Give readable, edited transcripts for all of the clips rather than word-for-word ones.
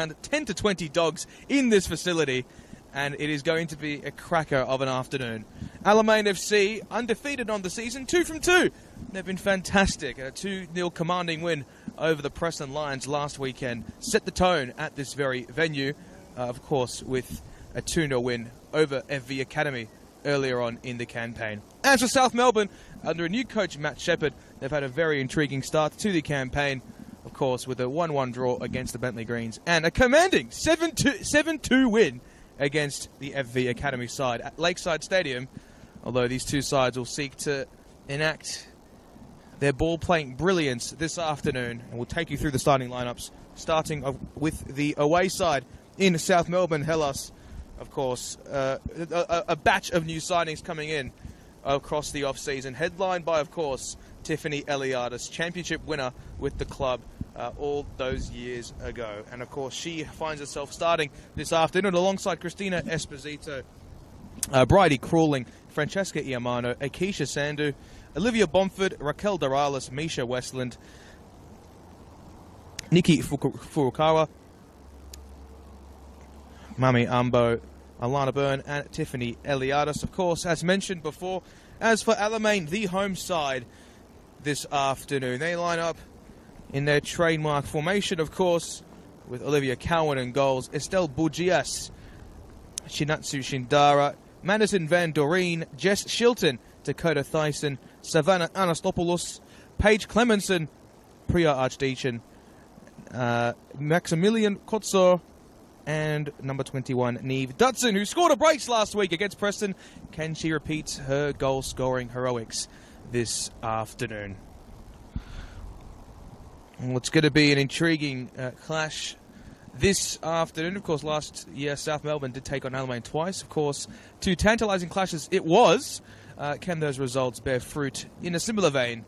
around 10 to 20 dogs in this facility, and it is going to be a cracker of an afternoon. Alamein FC, undefeated on the season, 2 from 2. They've been fantastic. A 2-0 commanding win over the Preston Lions last weekend set the tone at this very venue, of course, with a 2-0 win over FV Academy earlier on in the campaign. As for South Melbourne, under a new coach, Matt Shepherd, they've had a very intriguing start to the campaign, of course, with a 1-1 draw against the Bentley Greens and a commanding 7-2 win against the FV Academy side at Lakeside Stadium, although these two sides will seek to enact their ball-playing brilliance this afternoon, and we'll take you through the starting lineups, starting with the away side in South Melbourne, Hellas. Of course, a batch of new signings coming in across the off-season, headlined by, of course, Tiffany Eliadis, championship winner with the club all those years ago. And, of course, she finds herself starting this afternoon alongside Christina Esposito, Bridie Crawling, Francesca Iamano, Akeisha Sandu, Olivia Bomford, Raquel Doralis, Misha Westland, Nikki Furukawa, Mami Ambo, Alana Byrne, and Tiffany Eliadis. Of course, as mentioned before, as for Alamein, the home side this afternoon, they line up in their trademark formation, of course, with Olivia Cowan in goals, Estelle Bugias, Shinatsu Shindara, Madison Van Doreen, Jess Shilton, Dakota Thyssen, Savannah Anastopoulos, Paige Clemenson, Priya Archdeacon, Maximilian Kotsor, and number 21, Neve Dutson, who scored a brace last week against Preston. Can she repeat her goal-scoring heroics this afternoon? Well, it's going to be an intriguing clash this afternoon. Of course, last year South Melbourne did take on Alamein twice. Of course, two tantalising clashes it was. Can those results bear fruit in a similar vein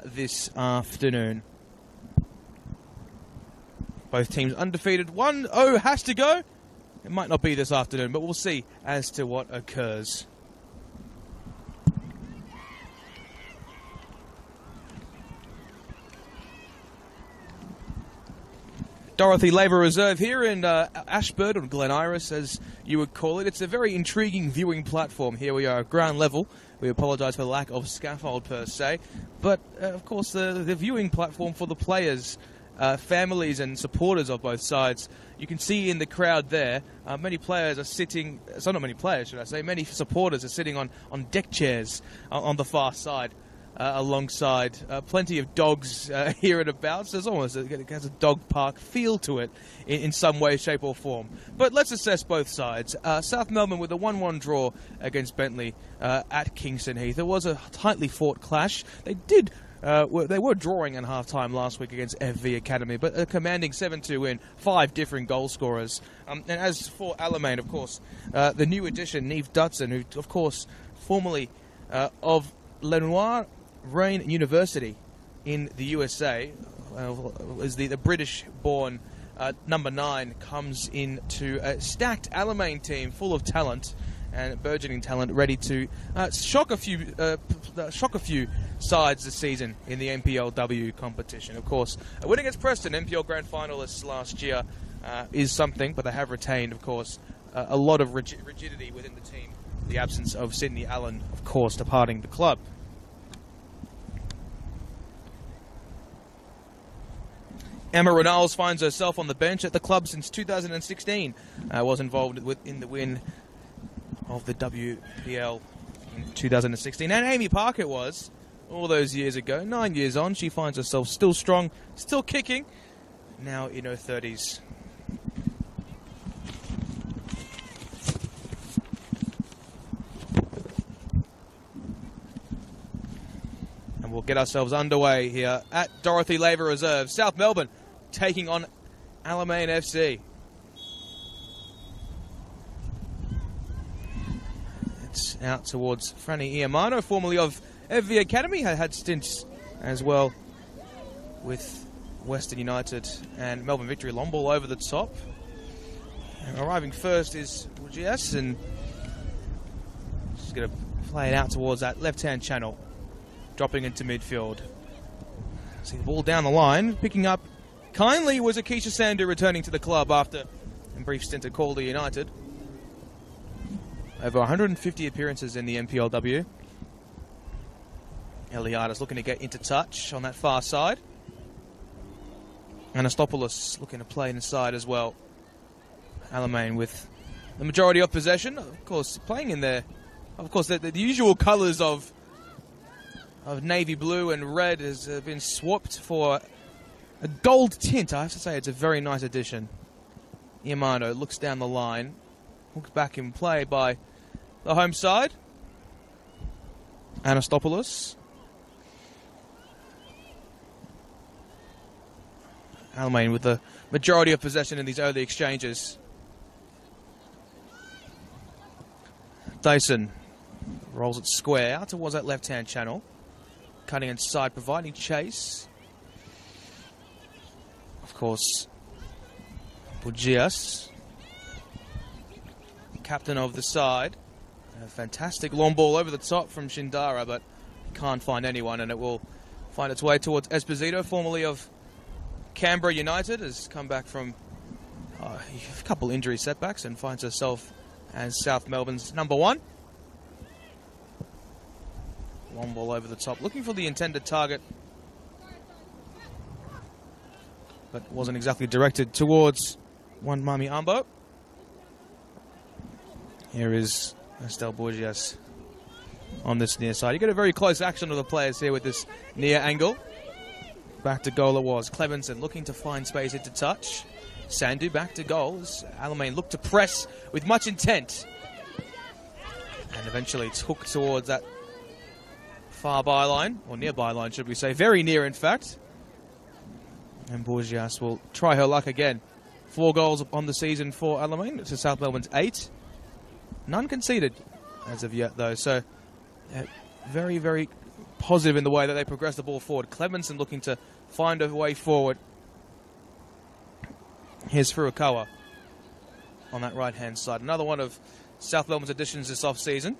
this afternoon? Both teams undefeated. 1-0 has to go. It might not be this afternoon, but we'll see as to what occurs. Dorothy Labour Reserve here in Ashburn, or Glen Iris, as you would call it. It's a very intriguing viewing platform. Here we are at ground level. We apologise for the lack of scaffold per se. But, of course, the viewing platform for the players, families and supporters of both sides. You can see in the crowd there, many players are sitting, so not many players should I say, many supporters are sitting on deck chairs on the far side, alongside plenty of dogs here and about. So it has a dog park feel to it in some way, shape or form. But let's assess both sides. South Melbourne with a 1-1 draw against Bentley at Kingston Heath. It was a tightly fought clash. They were drawing in half-time last week against FV Academy, but a commanding 7-2 win, 5 different goal scorers. And as for Alamein, of course, the new addition, Neve Dutson, who, of course, formerly of Lenoir Rhine University in the USA, is the British-born number 9, comes into a stacked Alamein team full of talent and burgeoning talent, ready to shock a few sides this season in the NPLW competition. Of course, a win against Preston, NPL Grand Finalists last year, is something, but they have retained, of course, a lot of rigidity within the team. The absence of Sydney Allen, of course, departing the club. Emma Renals finds herself on the bench at the club since 2016. Was involved in the win of the WPL in 2016. And Amy Parker was all those years ago. 9 years on, she finds herself still strong, still kicking, now in her 30s. And we'll get ourselves underway here at Dorothy Labour Reserve. South Melbourne taking on Alamein FC. It's out towards Franny Iamano, formerly of FV Academy, had stints as well with Western United and Melbourne Victory. Long ball over the top. And arriving first is Bugias, and she's going to play it out towards that left-hand channel, dropping into midfield. See the ball down the line, picking up kindly was Akeisha Sandu returning to the club after a brief stint at Calder United. Over 150 appearances in the NPLW. Eliadis looking to get into touch on that far side. Anastopoulos looking to play inside as well. Alamein with the majority of possession, of course, playing in there. Of course, the usual colours of navy blue and red has been swapped for a gold tint. I have to say it's a very nice addition. Iamano looks down the line, hooked back in play by the home side. Anastopoulos. Alamein with the majority of possession in these early exchanges. Dyson rolls it square out towards that left-hand channel. Cutting inside, providing chase. Of course, Bugias, captain of the side. A fantastic long ball over the top from Shindara, but can't find anyone, and it will find its way towards Esposito, formerly of Canberra United, has come back from a couple injury setbacks and finds herself as South Melbourne's number 1. Long ball over the top, looking for the intended target, but wasn't exactly directed towards one Mami Ambo. Here is Estelle Borgias on this near side. You get a very close action of the players here with this near angle. Back to goal it was. Clevenson looking to find space into touch. Sandu back to goal as Alamein looked to press with much intent. And eventually it's hooked towards that far byline, or near byline should we say. Very near in fact. And Borgias will try her luck again. 4 goals on the season for Alamein. It's South Melbourne's 8. None conceded as of yet though. So very, very positive in the way that they progress the ball forward. Clemenson looking to find a way forward. Here's Furukawa on that right-hand side. Another one of South Melbourne's additions this off-season.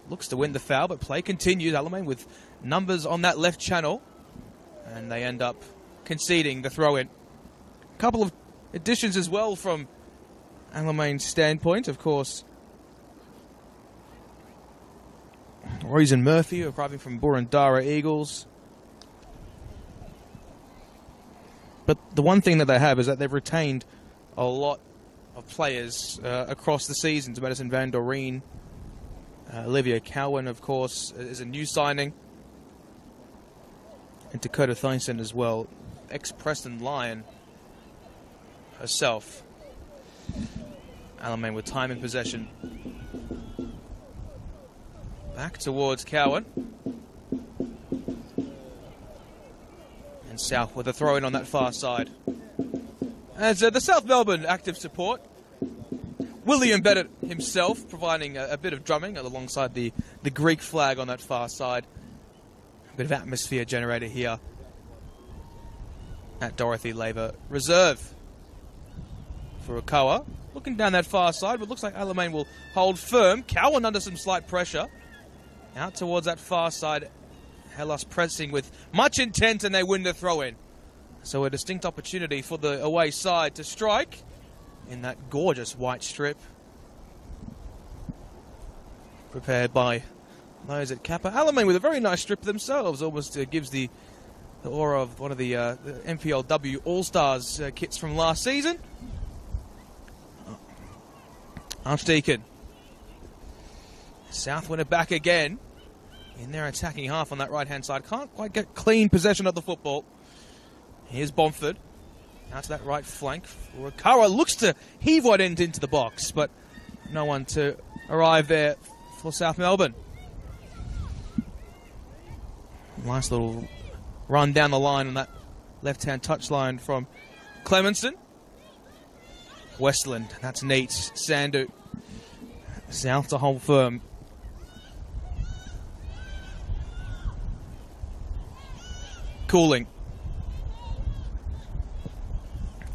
Looks to win the foul, but play continues. Alamein with numbers on that left channel. And they end up conceding the throw-in. A couple of additions as well from Alamein's standpoint, of course. Reason Murphy arriving from Burundara Eagles. But the one thing that they have is that they've retained a lot of players across the seasons. Madison Van Doreen, Olivia Cowan, of course, is a new signing. And Dakota Thynson as well, ex-Preston Lion herself. Alamein with time in possession. Back towards Cowan. And South with a throw-in on that far side. As the South Melbourne active support, William Bennett himself providing a bit of drumming alongside the Greek flag on that far side. A bit of atmosphere generator here at Dorothy Laver Reserve. Furukawa looking down that far side, but looks like Alamein will hold firm. Cowan under some slight pressure. Out towards that far side. Hellas pressing with much intent, and they win the throw-in. So a distinct opportunity for the away side to strike in that gorgeous white strip. Prepared by those at Kappa. Alamein with a very nice strip themselves. Almost gives the aura of one of the NPLW All-Stars kits from last season. Archdeacon. South win it back again. In their attacking half on that right-hand side. Can't quite get clean possession of the football. Here's Bomford. Out to that right flank. Furukawa looks to heave one end into the box, but no one to arrive there for South Melbourne. Nice little run down the line on that left-hand touchline from Clemenson. Westland, that's neat. Sandu. South to hold firm. Cooling.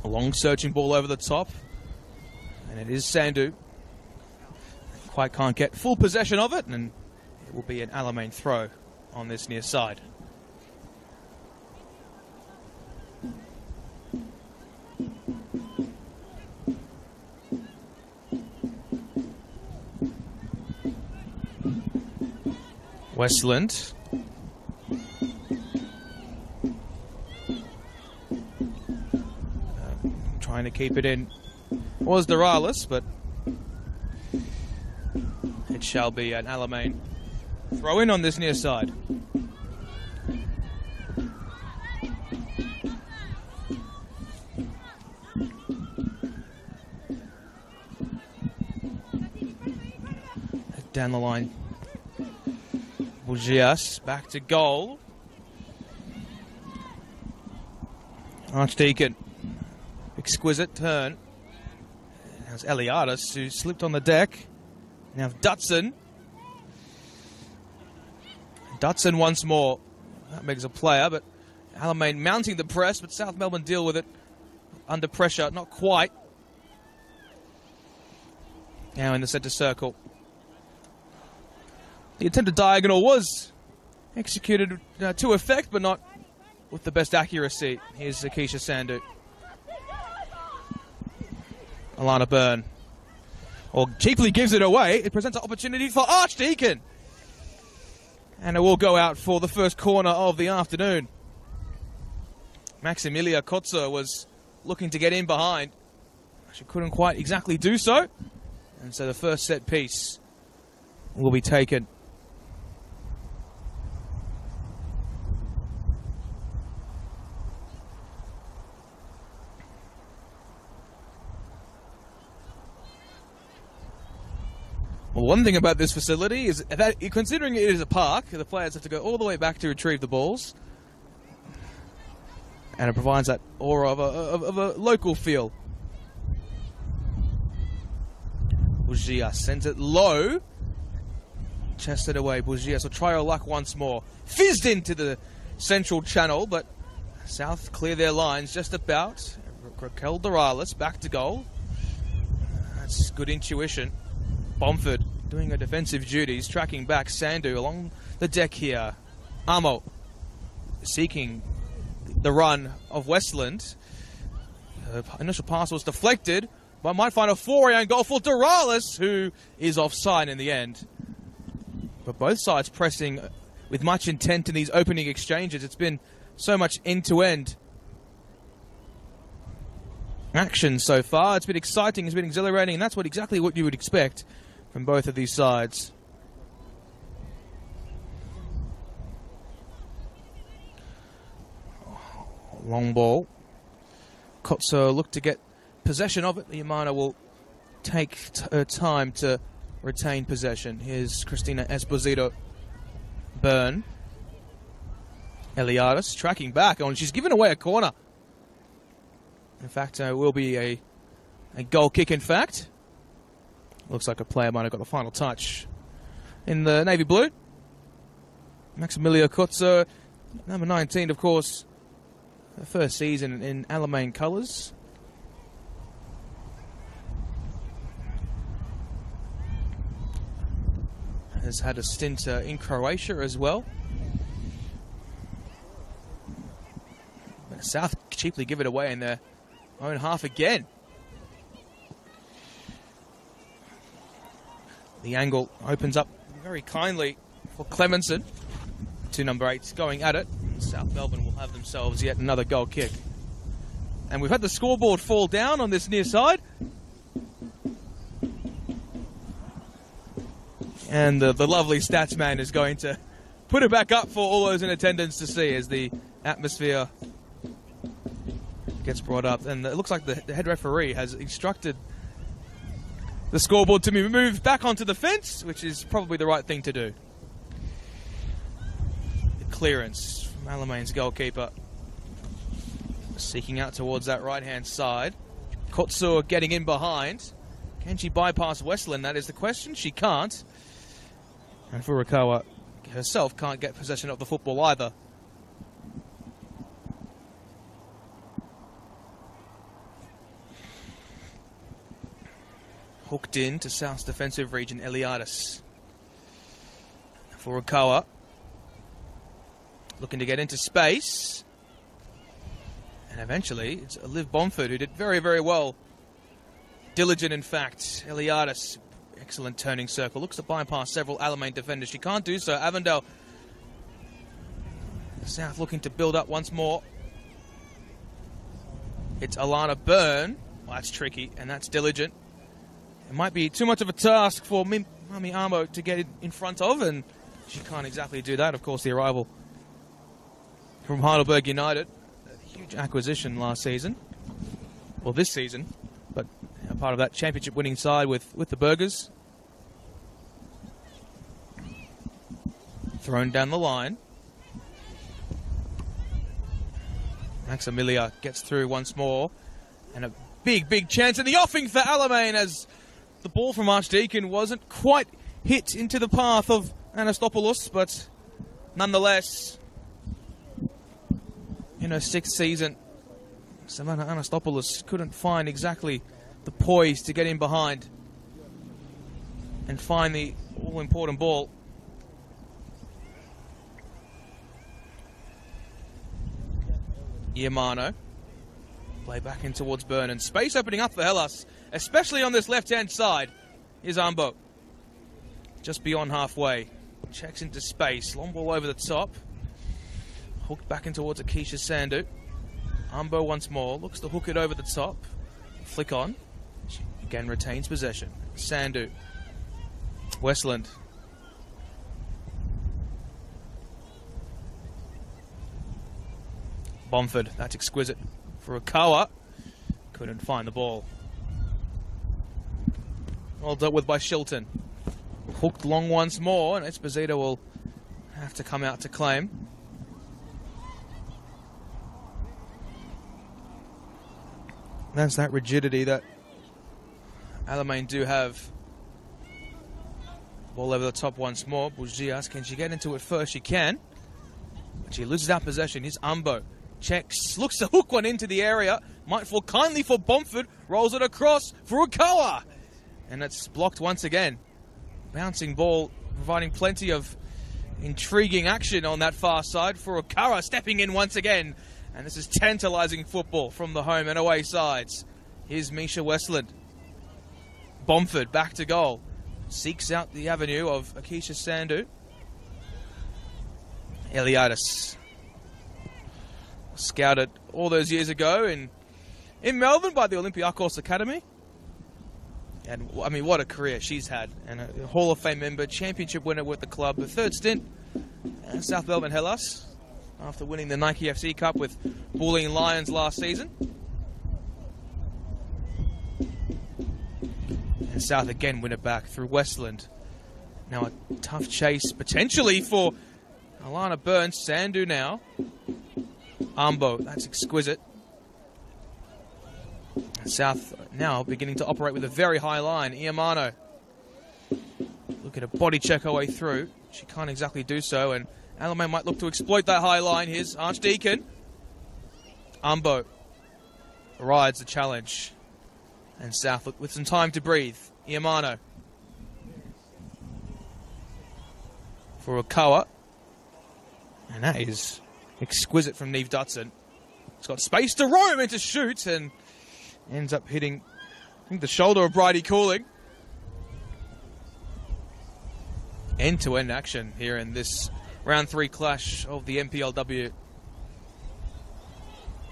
A long searching ball over the top. And it is Sandu. Quite can't get full possession of it, and it will be an Alamein throw on this near side. Westland. Trying to keep it in. Was Doralis, but it shall be an Alamein throw in on this near side. Down the line. Bugias back to goal. Archdeacon. Exquisite turn. There's Eliadis, who slipped on the deck. Now Dutson. Dutson once more. That makes a player, but Alamein mounting the press, but South Melbourne deal with it under pressure. Not quite. Now in the centre circle. The attempted diagonal was executed to effect, but not with the best accuracy. Here's Zakisha Sandu. Alana Byrne. Or cheaply gives it away. It presents an opportunity for Archdeacon. And it will go out for the first corner of the afternoon. Maximilia Kotzer was looking to get in behind. She couldn't quite exactly do so. And so the first set piece will be taken. Well, one thing about this facility is that, considering it is a park, the players have to go all the way back to retrieve the balls. And it provides that aura of a local feel. Bugia sends it low. Chested away. Bugia, so try your luck once more. Fizzed into the central channel, but South clear their lines just about. Raquel Doralis back to goal. That's good intuition. Bomford doing her defensive duties, tracking back Sandu along the deck here. Amo seeking the run of Westland. Initial pass was deflected, but might find a foray on goal for Doralis, who is offside in the end. But both sides pressing with much intent in these opening exchanges. It's been so much end-to-end action so far. It's been exciting, it's been exhilarating, and that's exactly what you would expect from both of these sides. Long ball. Kotso looked to get possession of it. Yamana will take her time to retain possession. Here's Christina Esposito. Byrne. Eliadis tracking back on. She's given away a corner. In fact, will be a goal kick, in fact. Looks like a player might have got the final touch. In the navy blue, Maximilia Kotzer, number 19, of course, her first season in Alamein colours. Has had a stint in Croatia as well. But South cheaply give it away in their own half again. The angle opens up very kindly for Clemenson. To number 8 going at it. South Melbourne will have themselves yet another goal kick. And we've had the scoreboard fall down on this near side. And the lovely stats man is going to put it back up for all those in attendance to see as the atmosphere gets brought up. And it looks like the head referee has instructed the scoreboard to be moved back onto the fence, which is probably the right thing to do. The clearance from Alamein's goalkeeper. Seeking out towards that right-hand side. Kotsur getting in behind. Can she bypass Westland? That is the question. She can't. And Furukawa herself can't get possession of the football either. Hooked in to South's defensive region, Eliadis. Furukawa looking to get into space. And eventually, it's Liv Bomford who did very, very well. Diligent, in fact. Eliadis Excellent turning circle. Looks to bypass several Alamein defenders. She can't do so. Avondale. South looking to build up once more. It's Alana Byrne. Well, that's tricky, and that's diligent. It might be too much of a task for Mami Amo to get in front of, and she can't exactly do that. Of course, the arrival from Heidelberg United. A huge acquisition last season. Well, this season, but a part of that championship winning side with the Burgers. Thrown down the line. Maximilia gets through once more. And a big chance in the offing for Alamein as the ball from Archdeacon wasn't quite hit into the path of Anastopoulos, but nonetheless, in her 6th season, Savannah Anastopoulos couldn't find exactly the poise to get in behind and find the all-important ball. Iamano. Play back in towards Byrne, and space opening up for Hellas, especially on this left-hand side. Here's Ambo. Just beyond halfway. Checks into space. Long ball over the top. Hooked back in towards Akeisha Sandu. Ambo once more. Looks to hook it over the top. Flick on. She again retains possession. Sandu. Westland. Bomford. That's exquisite. For Okawa. Couldn't find the ball. Well dealt with by Shilton. Hooked long once more, and Esposito will have to come out to claim. That's that rigidity that Alamein do have. Ball over the top once more. Bugias, can she get into it first? She can. But she loses that possession. Here's Ambo. Checks, looks to hook one into the area. Might fall kindly for Bomford. Rolls it across for Okawa. And it's blocked once again. Bouncing ball, providing plenty of intriguing action on that far side for Okawa, stepping in once again. And this is tantalizing football from the home and away sides. Here's Misha Westland. Bomford back to goal. Seeks out the avenue of Akeisha Sandu. Eliadis. Scouted all those years ago in Melbourne by the Olympiacos Academy. And, I mean, what a career she's had. And a Hall of Fame member, championship winner with the club. The 3rd stint at South Melbourne Hellas after winning the Nike FC Cup with Bulleen Lions last season. And South again win it back through Westland. Now a tough chase potentially for Alana Byrne. Sandu now. Ambo, that's exquisite. South now beginning to operate with a very high line. Iamano. Look at a body check her way through. She can't exactly do so, and Alamein might look to exploit that high line. Here's Archdeacon. Ambo rides the challenge. And South with some time to breathe. Iamano. For Okawa. And that is exquisite from Neve Dutson. It's got space to roam and to shoot, and ends up hitting, I think, the shoulder of Bridie Cooling. End-to-end action here in this round 3 clash of the NPLW.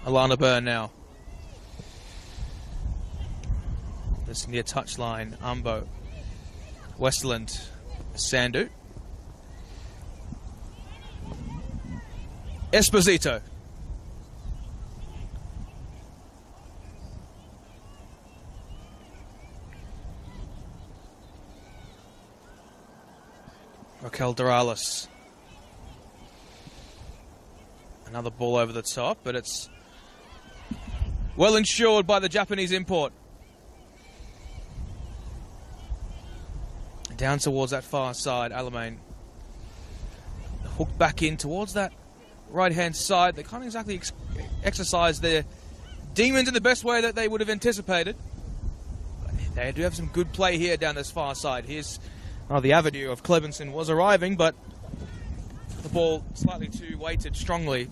Alana Byrne now. This near touchline. Ambo. Westland. Sandu. Esposito. Raquel Doralis. Another ball over the top, but it's well insured by the Japanese import. Down towards that far side, Alamein. Hooked back in towards that right-hand side. They can't exactly exercise their demons in the best way that they would have anticipated. But they do have some good play here down this far side. Here's the avenue of Clevenson was arriving, but the ball slightly too weighted strongly.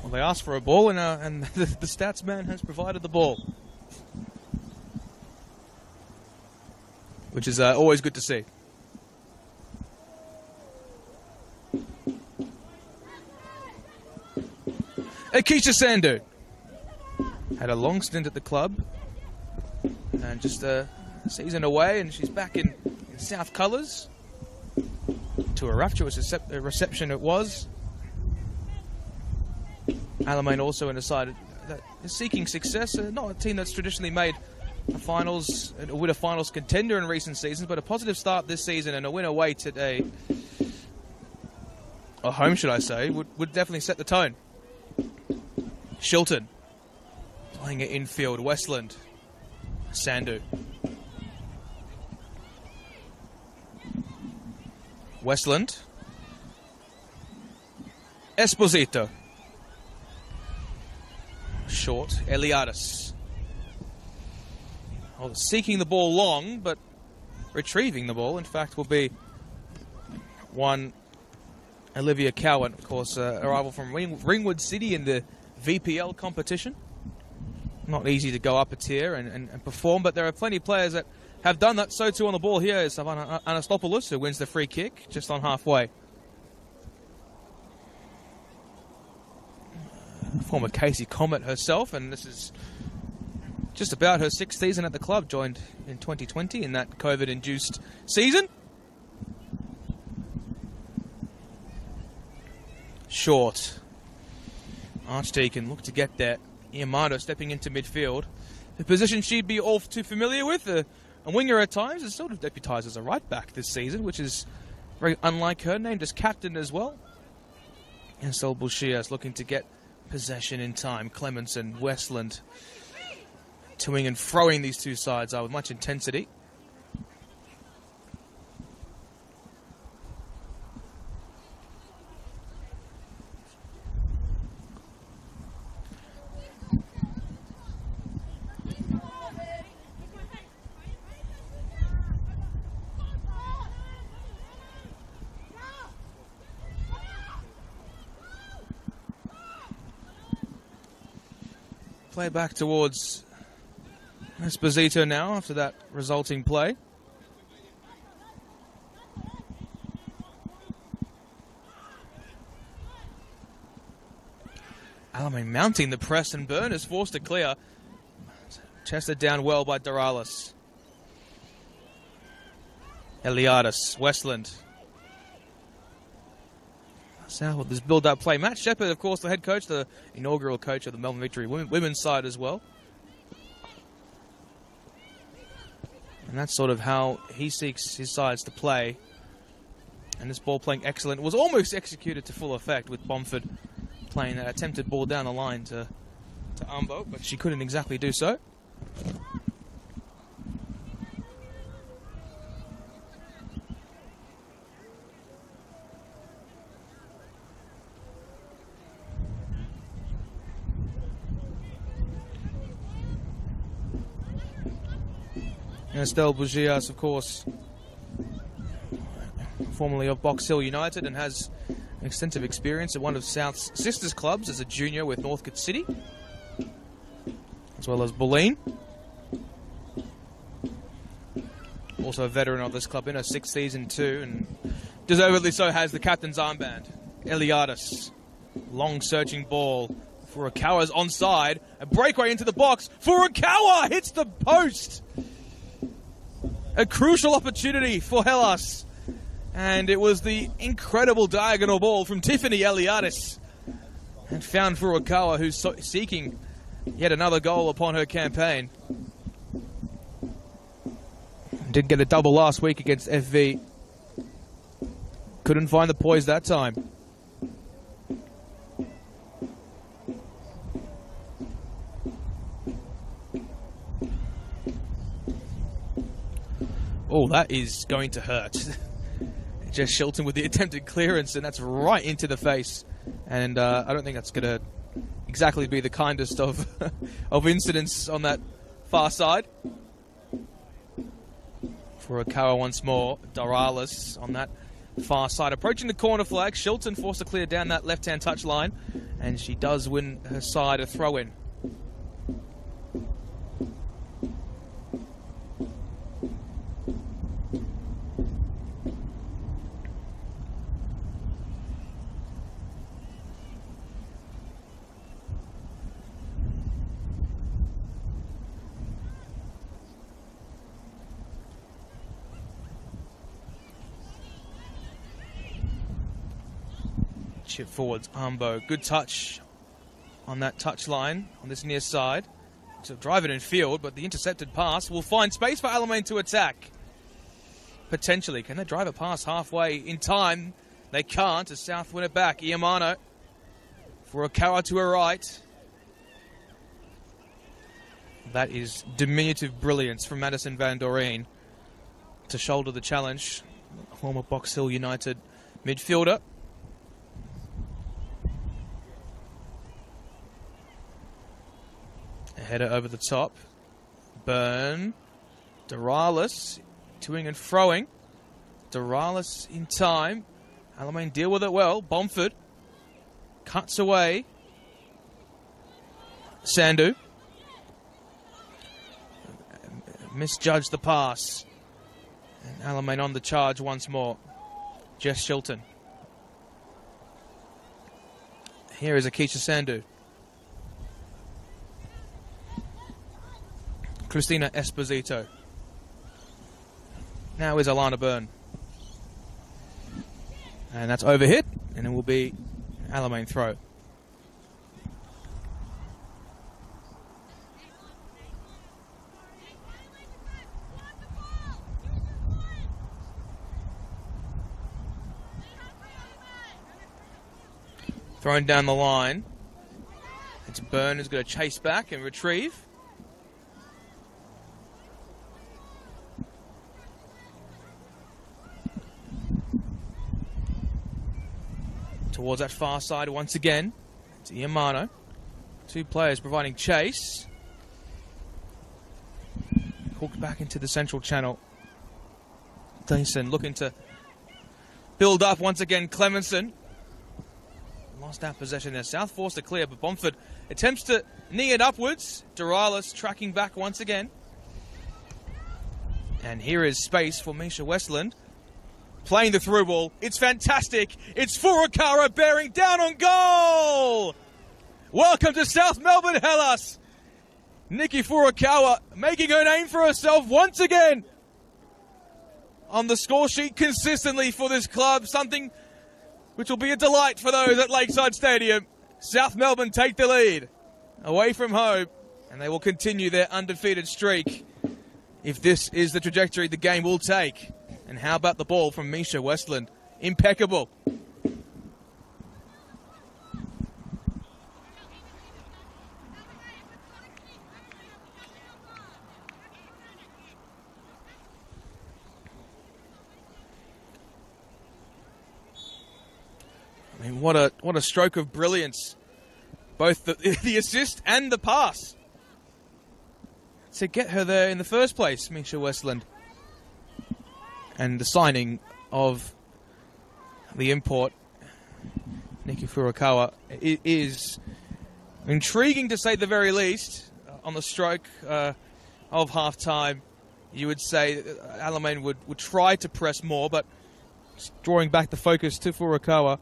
Well, they asked for a ball, and the stats man has provided the ball, which is always good to see. Akeisha Sandu had a long stint at the club, and just a season away, and she's back in South colours. To a rapturous reception it was. Alamein also in a side that is seeking success. Not a team that's traditionally made a finals, with a finals contender in recent seasons, but a positive start this season and a win away today, or home should I say, would definitely set the tone. Shilton playing it infield. Westland. Sandu. Westland. Esposito. Short. Eliadis. Well, seeking the ball long, but retrieving the ball, in fact, will be one Olivia Cowan, of course, arrival from Ringwood City in the VPL competition. Not easy to go up a tier and perform, but there are plenty of players that have done that. So too on the ball here is Savannah Anastopoulos, who wins the free kick just on halfway. Former Casey Comet herself, and this is just about her 6th season at the club, joined in 2020 in that COVID-induced season. Short. Archdeacon looked to get there. Iamado stepping into midfield. The position she'd be all too familiar with. A winger at times has sort of deputised as a right back this season, which is very unlike her. Named as captain as well. And Sol Bushias looking to get possession in time. Clemenson, Westland, toing and froing these two sides are with much intensity. Play back towards Esposito now after that resulting play. Alamein mounting the press, and Byrne is forced to clear. Chested down well by Doralis. Eliadis, Westland. Now with this build-up play. Matt Shepherd, of course, the head coach, the inaugural coach of the Melbourne Victory women's side as well. And that's sort of how he seeks his sides to play. And this ball playing excellent. Was almost executed to full effect with Bomford playing that attempted ball down the line to Umbo, but she couldn't exactly do so. Estelle Bugias, of course, formerly of Box Hill United, and has extensive experience at one of South's sisters clubs as a junior with Northcote City, as well as Bulleen. Also a veteran of this club in her 6th season too, and deservedly so has the captain's armband. Eliadis, long searching ball. Furukawa's onside, a breakaway into the box. Furukawa hits the post. A crucial opportunity for Hellas. And it was the incredible diagonal ball from Tiffany Eliadis. And found Furukawa, who's seeking yet another goal upon her campaign. Didn't get a double last week against FV. Couldn't find the poise that time. Oh, that is going to hurt. Just Shilton with the attempted clearance, and that's right into the face. And I don't think that's going to exactly be the kindest of of incidents on that far side. Furukawa once more. Doralis on that far side. Approaching the corner flag, Shilton forced to clear down that left-hand touch line, and she does win her side a throw-in. Chip forwards, Armbo. Good touch on that touch line on this near side. So drive it in field, but the intercepted pass will find space for Alamein to attack. Potentially. Can they drive a pass halfway in time? They can't as South win it back. Iamano for Okawa to her right. That is diminutive brilliance from Madison Van Doreen to shoulder the challenge. Former Box Hill United midfielder. Header over the top. Byrne. Doralis. Toing and froing. Doralis in time. Alamein deal with it well. Bomford. Cuts away. Sandu. Misjudged the pass. And Alamein on the charge once more. Jess Shilton. Here is Akeisha Sandu. Christina Esposito. Now is Alana Byrne. And that's overhit, and it will be Alamein throw. Thrown down the line. It's Byrne who's going to chase back and retrieve. Towards that far side once again. It's Iamano. Two players providing chase. Hooked back into the central channel. Dyson looking to build up once again. Clemenson. Lost that possession there. South forced to clear, but Bomford attempts to knee it upwards. Doralis tracking back once again. And here is space for Misha Westland. Playing the through ball. It's fantastic. It's Furukawa bearing down on goal. Welcome to South Melbourne, Hellas. Nikki Furukawa making her name for herself once again on the score sheet consistently for this club. Something which will be a delight for those at Lakeside Stadium. South Melbourne take the lead away from home, and they will continue their undefeated streak if this is the trajectory the game will take. And how about the ball from Misha Westland? Impeccable. I mean, what a stroke of brilliance. Both the assist and the pass. To get her there in the first place, Misha Westland. And the signing of the import, Nikki Furukawa, is intriguing to say the very least. On the stroke of half-time, you would say Alamein would try to press more, but drawing back the focus to Furukawa,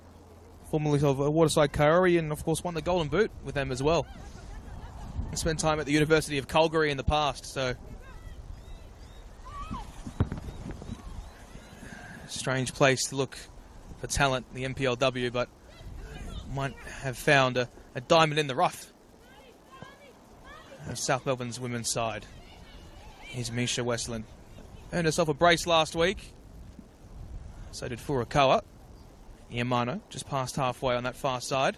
formerly of Waterside Kaori, and of course won the Golden Boot with them as well. And spent time at the University of Calgary in the past, so strange place to look for talent, the NPLW, but might have found a diamond in the rough. South Melbourne's women's side. Here's Misha Westland. Earned herself a brace last week. So did Furukawa. Iamano just passed halfway on that far side.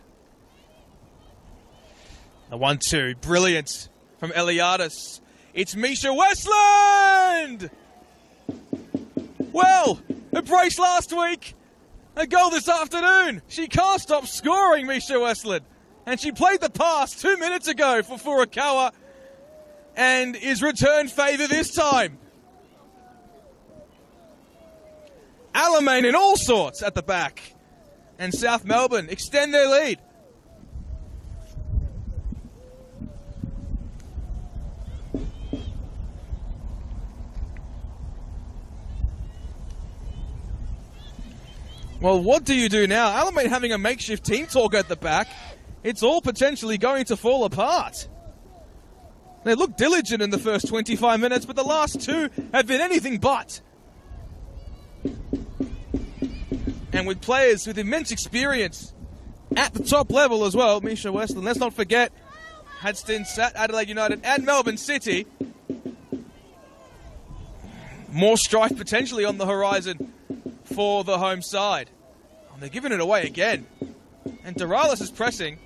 The 1-2. Brilliant from Eliadis. It's Misha Westland! Well, a brace last week, a goal this afternoon. She can't stop scoring, Misha Westland. And she played the pass 2 minutes ago for Furukawa and is return favour this time. Alamein in all sorts at the back. And South Melbourne extend their lead. Well, what do you do now? Alamein having a makeshift team talk at the back. It's all potentially going to fall apart. They looked diligent in the first 25 minutes, but the last two have been anything but. And with players with immense experience at the top level as well, Misha Westland, let's not forget, had stints at Adelaide United and Melbourne City. More strife potentially on the horizon for the home side. And they're giving it away again. And Doralis is pressing.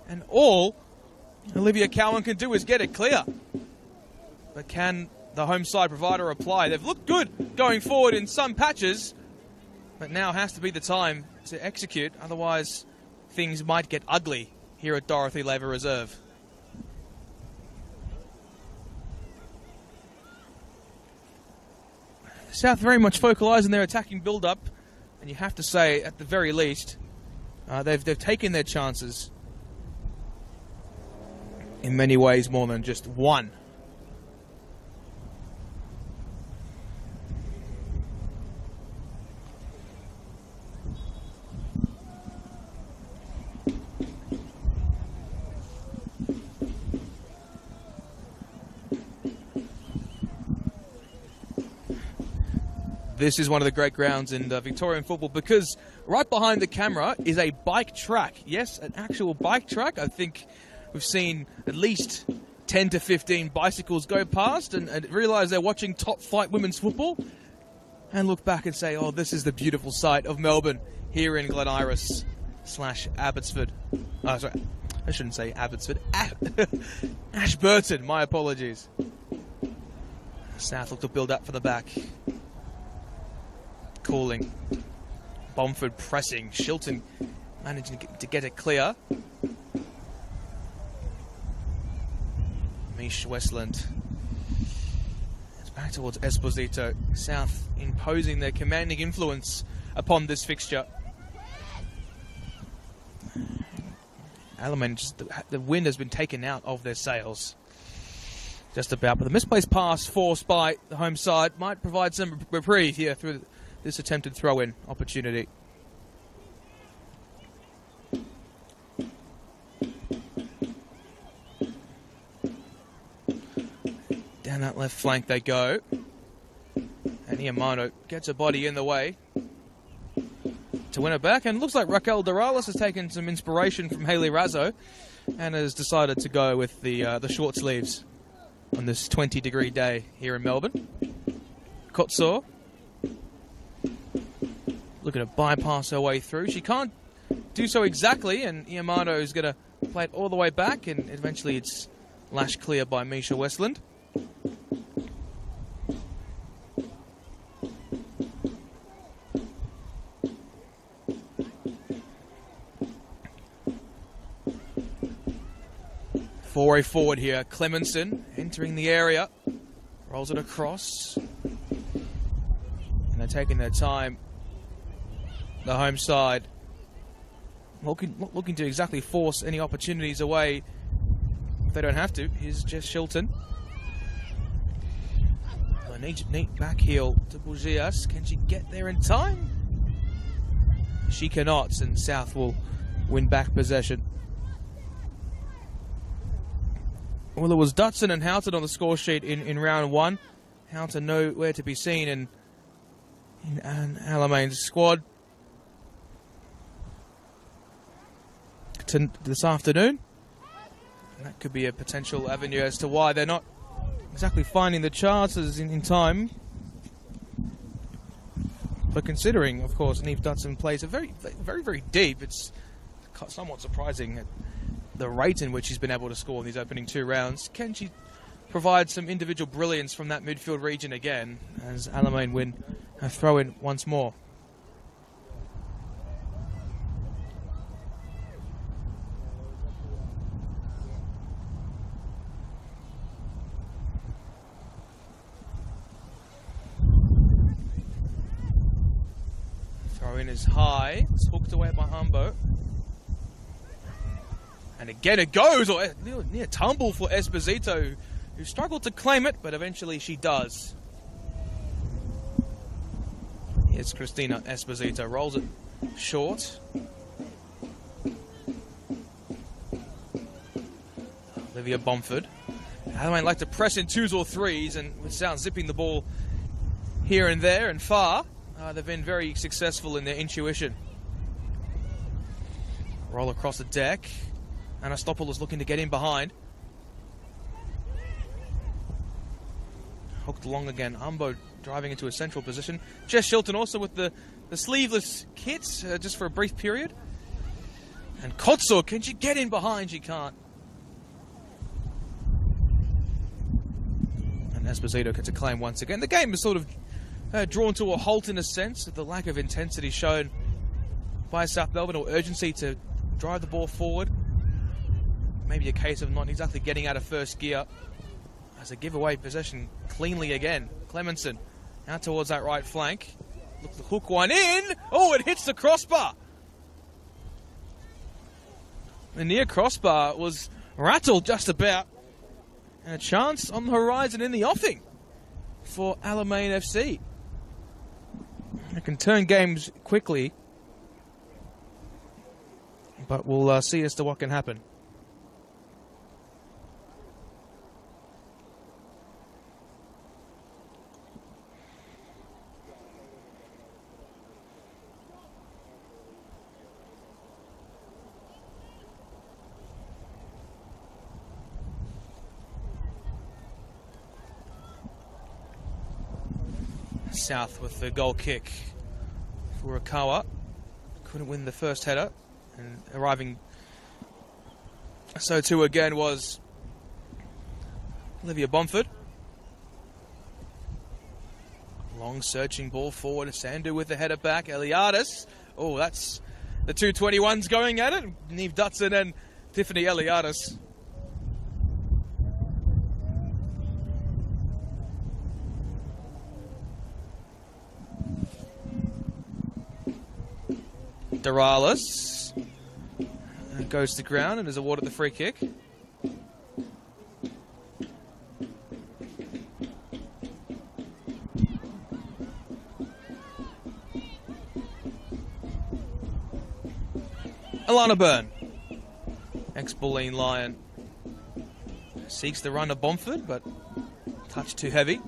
And all Olivia Cowan can do is get it clear. But can the home side provide a reply? They've looked good going forward in some patches. But now has to be the time to execute. Otherwise, things might get ugly here at Dorothy Laver Reserve. South very much focalising their attacking build-up, and you have to say, at the very least, they've taken their chances in many ways more than just one. This is one of the great grounds in Victorian football because right behind the camera is a bike track. Yes, an actual bike track. I think we've seen at least 10 to 15 bicycles go past and realise they're watching top flight women's football and look back and say, oh, this is the beautiful sight of Melbourne here in Glen Iris / Abbotsford. Oh, sorry, I shouldn't say Abbotsford. Ashburton, my apologies. South look to build up for the back. Calling. Bomford pressing. Shilton managing to get it clear. Mish Westland. It's back towards Esposito. South imposing their commanding influence upon this fixture. Alamein, just the wind has been taken out of their sails. Just about. But the misplaced pass forced by the home side might provide some reprieve here through this attempted throw-in opportunity. Down that left flank they go. And Iamano gets a body in the way to win it back. And it looks like Raquel Doralis has taken some inspiration from Hayley Razzo and has decided to go with the short sleeves on this 20-degree day here in Melbourne. Kotsor looking to bypass her way through. She can't do so exactly, and Iamano is going to play it all the way back, and eventually it's lashed clear by Misha Westland. Foray forward here. Clemenson entering the area. Rolls it across. And they're taking their time. The home side not looking to exactly force any opportunities away if they don't have to. Here's Jess Shilton. A neat back heel to Bugias. Can she get there in time? She cannot, and South will win back possession. Well, it was Dutson and Houghton on the score sheet in round one. Houghton nowhere to be seen in Alamein's squad. This afternoon. And that could be a potential avenue as to why they're not exactly finding the chances in time. But considering, of course, Neve Dutson plays a very, very deep, it's somewhat surprising at the rate in which she's been able to score in these opening two rounds. Can she provide some individual brilliance from that midfield region again as Alamein win a throw-in once more? Throw in is high. It's hooked away by Humbo. And again it goes, or near tumble for Esposito, who struggled to claim it, but eventually she does. Here's Christina Esposito, rolls it short. Olivia Bomford. Alamein like to press in 2s or 3s, and with Sound zipping the ball here and there and far, they've been very successful in their intuition. Roll across the deck. Anastopoulos looking to get in behind. Hooked long again. Umbo driving into a central position. Jess Shilton also with the sleeveless kits just for a brief period. And Kotsur, can she get in behind? She can't. And Esposito gets a claim once again. The game is sort of drawn to a halt in a sense, with the lack of intensity shown by South Melbourne, or urgency to drive the ball forward. Maybe a case of not exactly getting out of first gear. As a giveaway possession cleanly again. Clemenson out towards that right flank. Look, the hook one in. Oh, it hits the crossbar. The near crossbar was rattled just about. And a chance on the horizon in the offing for Alamein FC. It can turn games quickly, but we'll see as to what can happen. South with the goal kick for Furukawa. Couldn't win the first header, and arriving so too again was Olivia Bomford. Long searching ball forward. Sandu with the header back. Eliadis. Oh, that's the 221s going at it. Neve Dutson and Tiffany Eliadis. Doralis goes to the ground and is awarded the free kick. Alana Byrne, ex-Bulleen Lion, seeks the run of Bomford, but touch too heavy.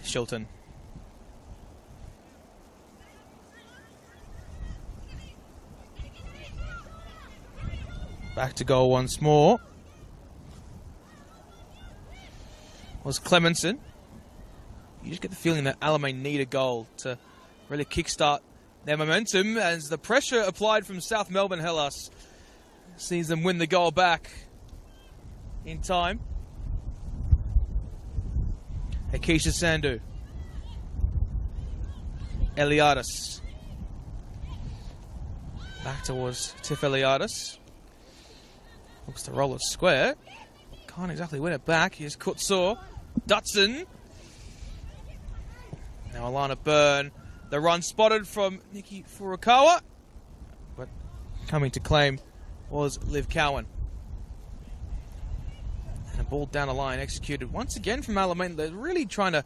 Shilton. Back to goal once more. Was Clemenson. You just get the feeling that Alamein need a goal to really kickstart their momentum, as the pressure applied from South Melbourne Hellas sees them win the goal back in time. Akeisha Sandu. Eliadis. Back towards Tiff Eliadis. Looks to roll it square. Can't exactly win it back. Here's Kotsur. Dutson. Now Alana Byrne. The run spotted from Nikki Furukawa, but coming to claim was Liv Cowan. And a ball down the line executed once again from Alamein. They're really trying to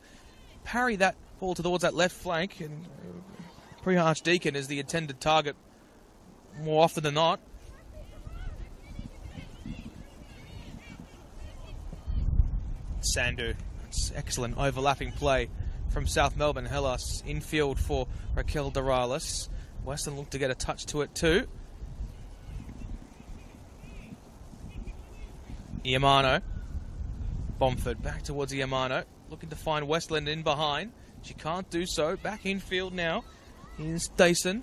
parry that ball towards that left flank, and Priya Archdeacon is the intended target more often than not. Sandu. That's excellent overlapping play from South Melbourne Hellas. Infield for Raquel Doralis. Western looked to get a touch to it too. Iamano. Bomford back towards Iamano. Looking to find Westland in behind. She can't do so. Back infield now. Here's Dyson.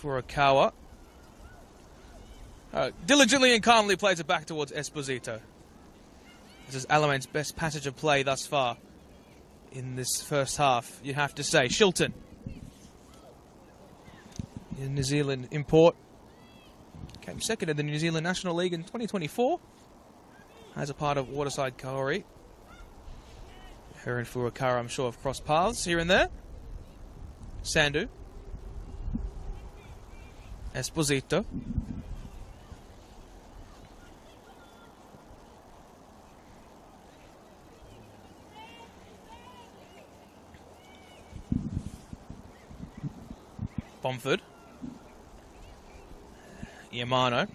Furukawa. Diligently and calmly plays it back towards Esposito. This is Alamein's best passage of play thus far in this first half, you have to say. Shilton. New Zealand import. Came second in the New Zealand National League in 2024 as a part of Waterside Kauri. Her and Furukawa, I'm sure, have crossed paths here and there. Sandu. Esposito. Bomford. Yamano.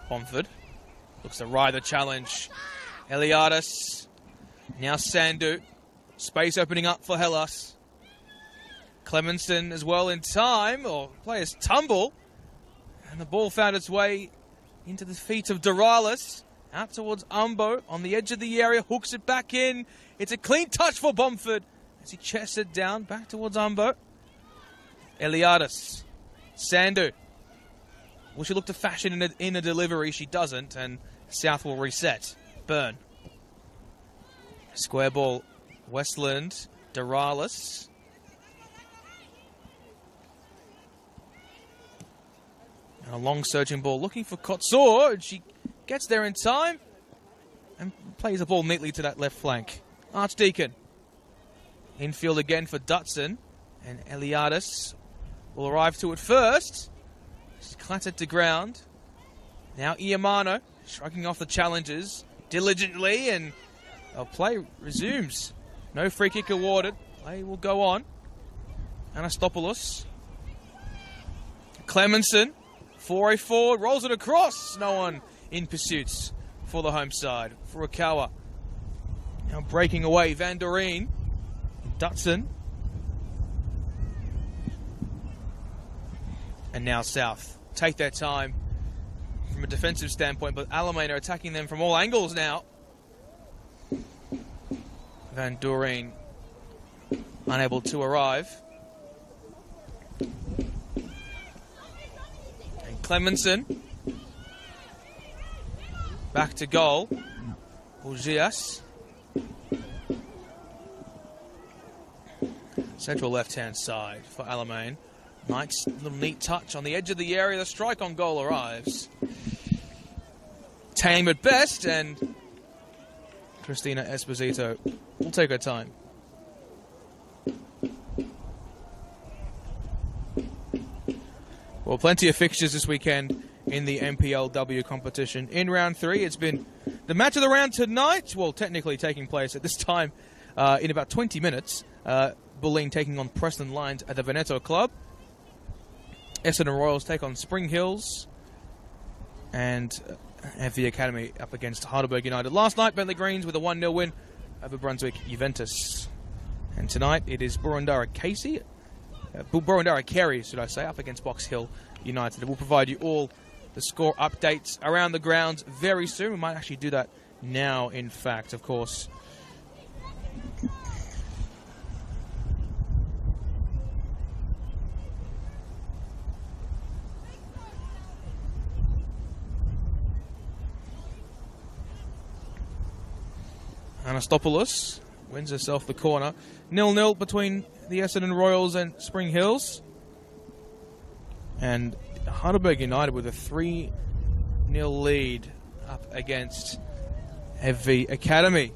Bomford. Looks to ride the challenge. Eliadis. Now Sandu. Space opening up for Hellas. Clemenston as well in time. Or players tumble. And the ball found its way into the feet of Doralis. Out towards Umbo on the edge of the area. Hooks it back in. It's a clean touch for Bomford. As he chests it down, back towards Umbo. Eliadis. Sandu. Will she look to fashion in a delivery? She doesn't, and South will reset. Burn. Square ball. Westland. Doralis. And a long surging ball looking for Kotsur, and she gets there in time and plays the ball neatly to that left flank. Archdeacon. Infield again for Dutson, and Eliadis will arrive to it first. She's clattered to ground. Now Iamano shrugging off the challenges diligently, and play resumes. No free kick awarded. Play will go on. Anastopoulos. Clemenson. 4-a forward, rolls it across. No one in pursuits for the home side. Furukawa. Now breaking away. Van Doreen. Dutson. And now South take their time from a defensive standpoint, but Alamein are attacking them from all angles now. Van Doreen unable to arrive. And Clemenson back to goal. Ujias. Central left-hand side for Alamein. Nice little neat touch on the edge of the area. The strike on goal arrives. Tame at best, and Christina Esposito will take her time. Well, plenty of fixtures this weekend in the NPLW competition. In round 3, it's been the match of the round tonight. Well, technically taking place at this time in about 20 minutes. Bulleen taking on Preston Lions at the Veneto Club. Essendon Royals take on Spring Hills. And FV Academy up against Heidelberg United. Last night, Bentley Greens with a 1-0 win over Brunswick Juventus. And tonight, it is Burundara Carey, should I say, up against Box Hill United. We'll provide you all the score updates around the grounds very soon. We might actually do that now, in fact, of course. Anastopoulos wins herself the corner. 0-0 between the Essendon Royals and Spring Hills. And Heidelberg United with a 3-0 lead up against FV Academy.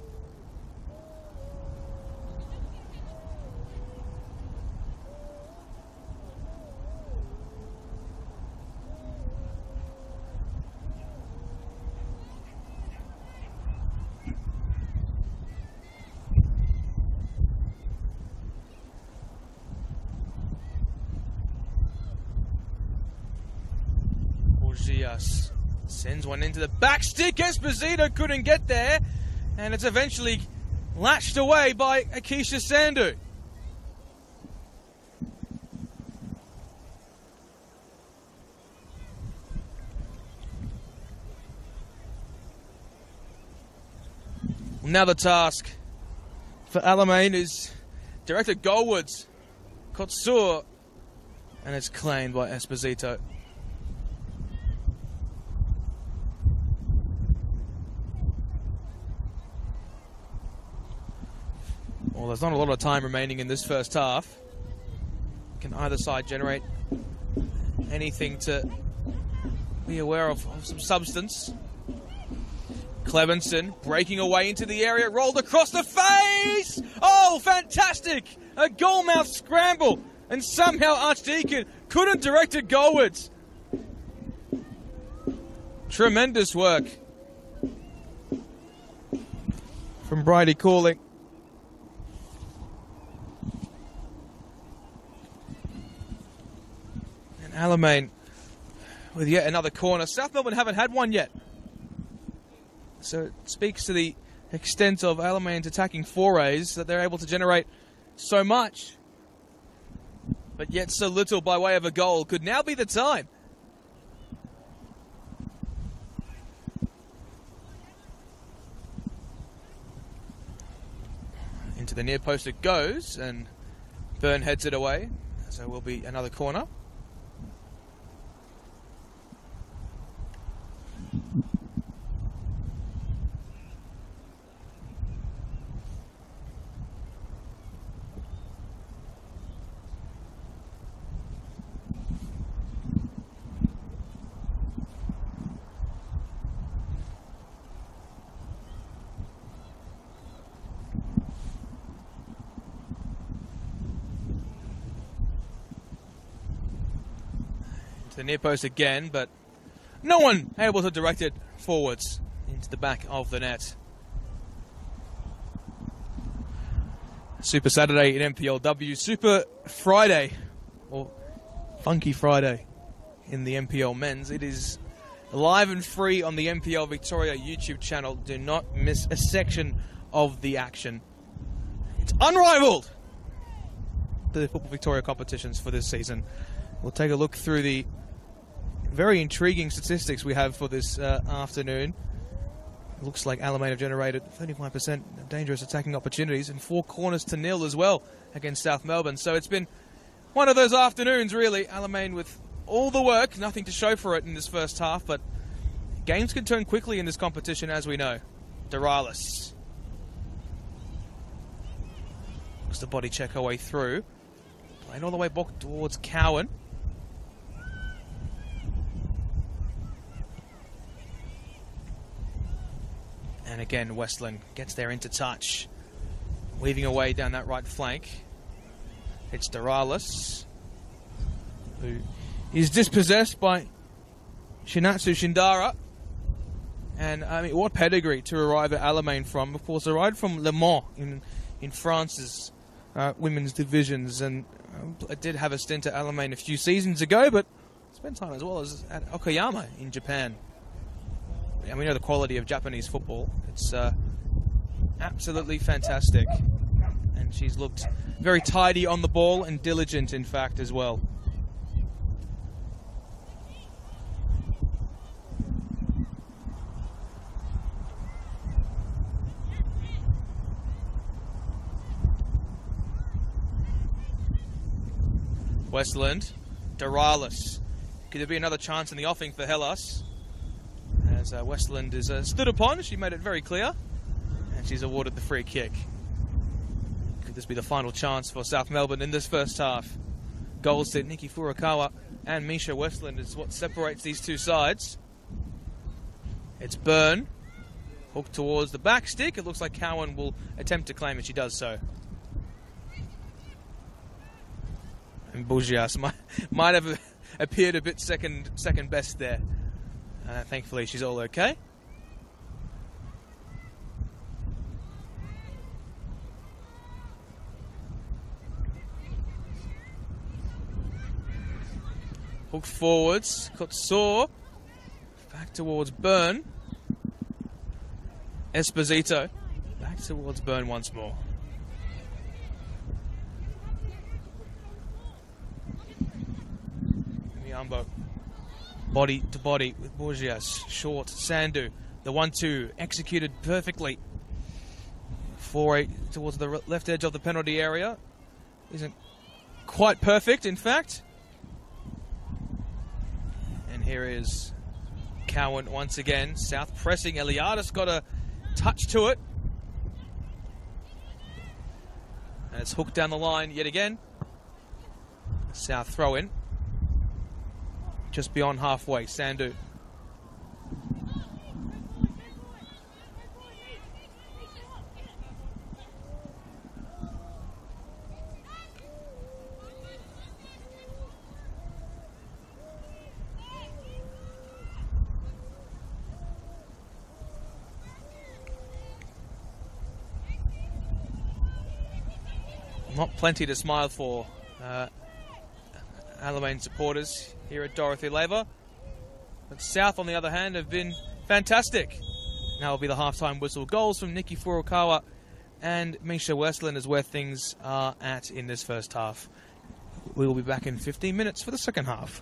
Sends one into the back stick. Esposito couldn't get there, and it's eventually latched away by Akisha Sandu. Now the task for Alamein is directed goalwards. Kotsur, and it's claimed by Esposito. Well, there's not a lot of time remaining in this first half. Can either side generate anything to be aware of some substance? Clevenson breaking away into the area, rolled across the face! Oh, fantastic! A goalmouth scramble, and somehow Archdeacon couldn't direct it goalwards. Tremendous work from Bridie Calling. And Alamein with yet another corner. South Melbourne haven't had one yet. So it speaks to the extent of Alamein's attacking forays, that they're able to generate so much, but yet so little by way of a goal. Could now be the time. Into the near post it goes, and Byrne heads it away. So it will be another corner. To the near post again, but no one able to direct it forwards into the back of the net. Super Saturday in NPLW, Super Friday, or Funky Friday in the NPL Men's. It is live and free on the NPL Victoria YouTube channel. Do not miss a section of the action. It's unrivaled, the Football Victoria competitions for this season. We'll take a look through the very intriguing statistics we have for this afternoon. It looks like Alamein have generated 35% of dangerous attacking opportunities and 4 corners to 0 as well against South Melbourne. So it's been one of those afternoons, really. Alamein with all the work, nothing to show for it in this first half, but games can turn quickly in this competition, as we know. Duralis looks to body check her way through. Playing all the way back towards Cowan. And again, Westland gets there into touch. Weaving away down that right flank. It's Duralis, who is dispossessed by Shinatsu Shindara. And I mean, what pedigree to arrive at Alamein from. Of course, arrived from Le Mans in France's women's divisions. And I did have a stint at Alamein a few seasons ago, but spent time as well as at Okayama in Japan. And we know the quality of Japanese football. It's absolutely fantastic. And she's looked very tidy on the ball and diligent, in fact, as well. Westland, Duralis. Could there be another chance in the offing for Hellas? As Westland is stood upon, she made it very clear, and she's awarded the free kick. Could this be the final chance for South Melbourne in this first half? Goals to Nikki Furukawa and Misha Westland is what separates these two sides. It's Byrne, hooked towards the back stick. It looks like Cowan will attempt to claim it. She does so. And Bugias might have appeared a bit second best there. Thankfully, she's all okay. Hooked forwards, Kotsor, back towards Byrne. Esposito, back towards Byrne once more. Miambo. Body to body with Borgias. Short, Sandu. The 1-2 executed perfectly. 4-8 towards the left edge of the penalty area. Isn't quite perfect, in fact. And here is Cowan once again. South pressing. Eliadis got a touch to it. And it's hooked down the line yet again. South throw in. Just beyond halfway, Sandu. Not plenty to smile for Alamein supporters here at Dorothy Laver. But South, on the other hand, have been fantastic. Now will be the halftime whistle. Goals from Nikki Furukawa and Misha Westland is where things are at in this first half. We will be back in 15 minutes for the second half.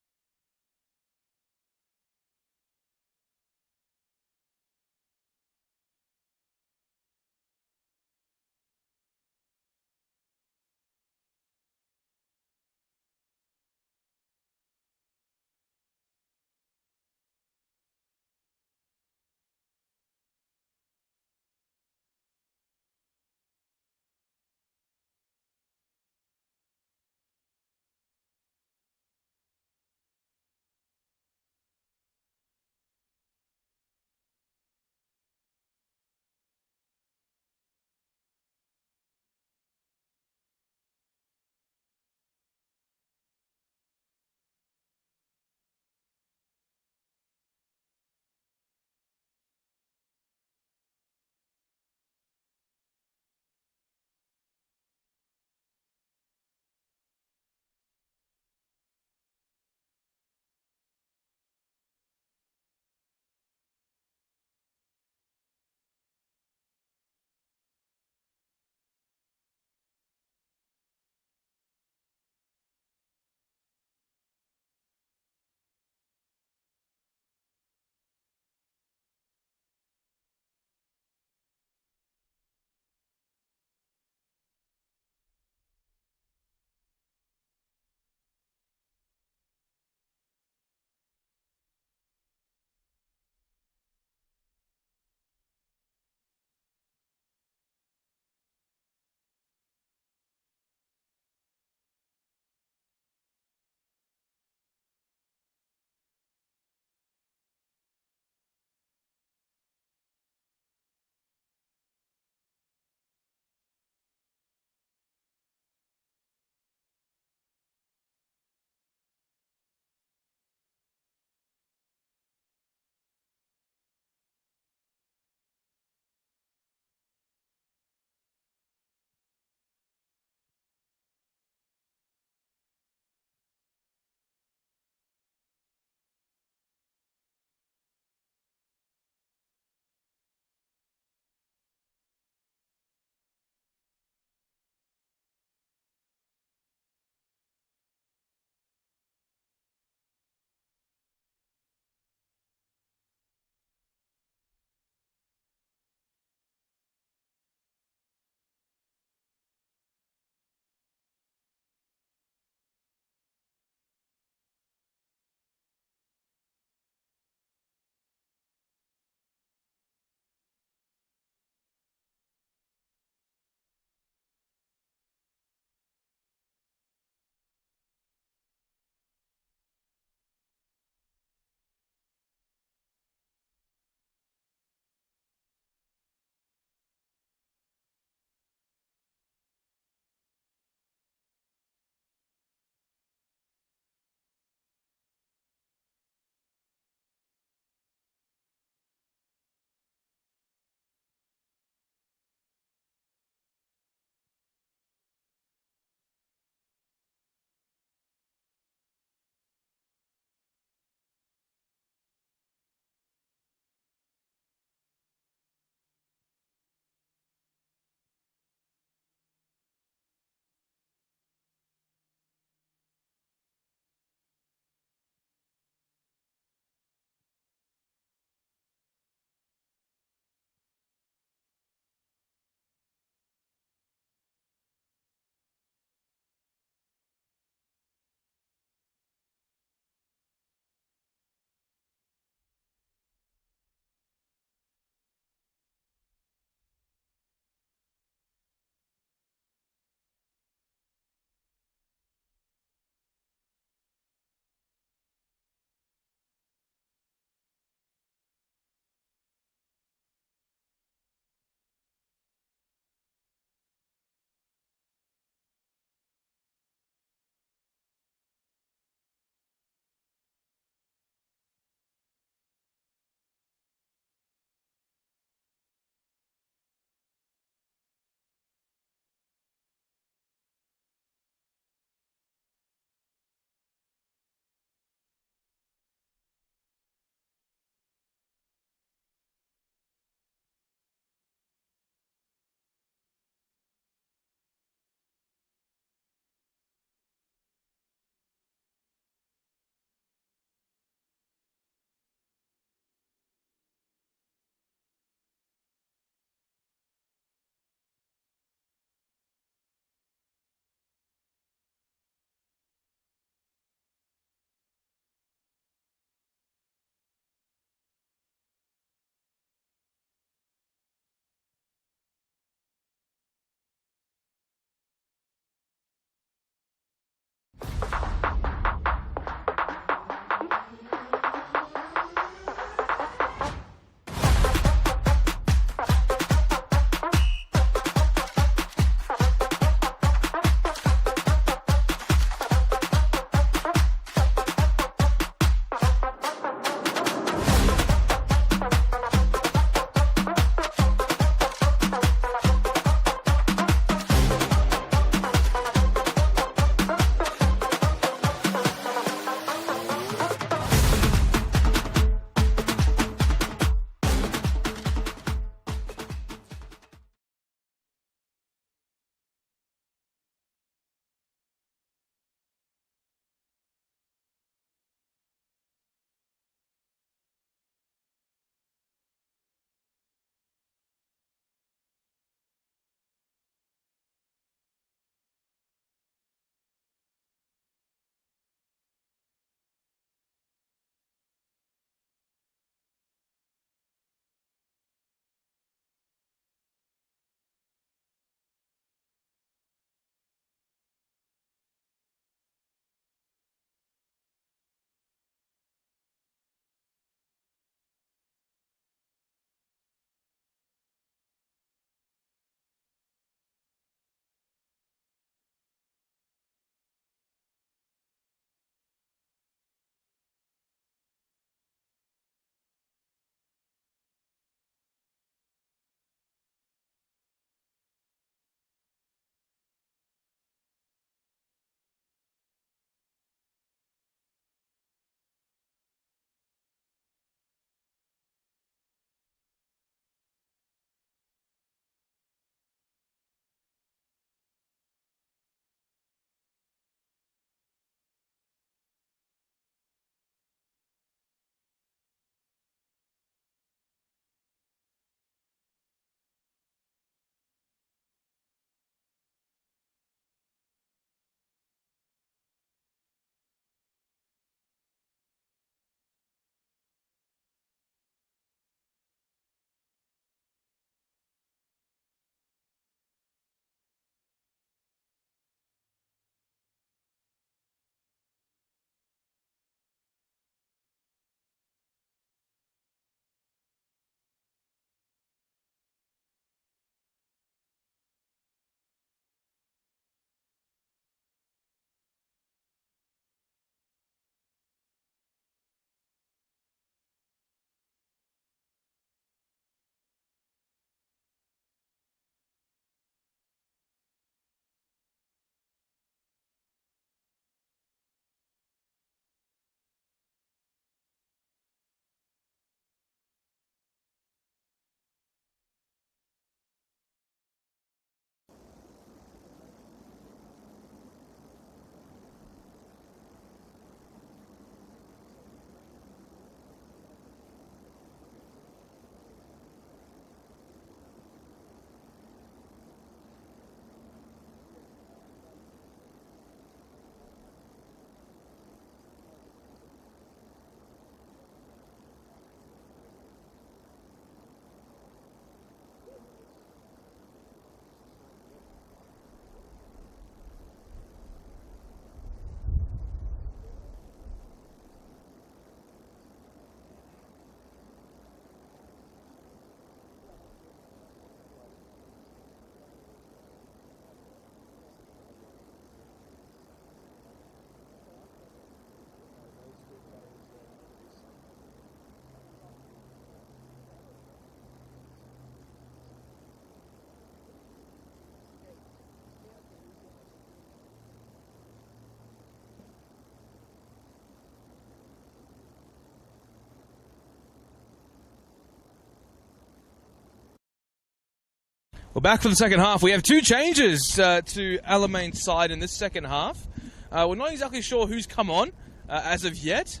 We're back for the second half. We have two changes to Alamein's side in this second half. We're not exactly sure who's come on as of yet,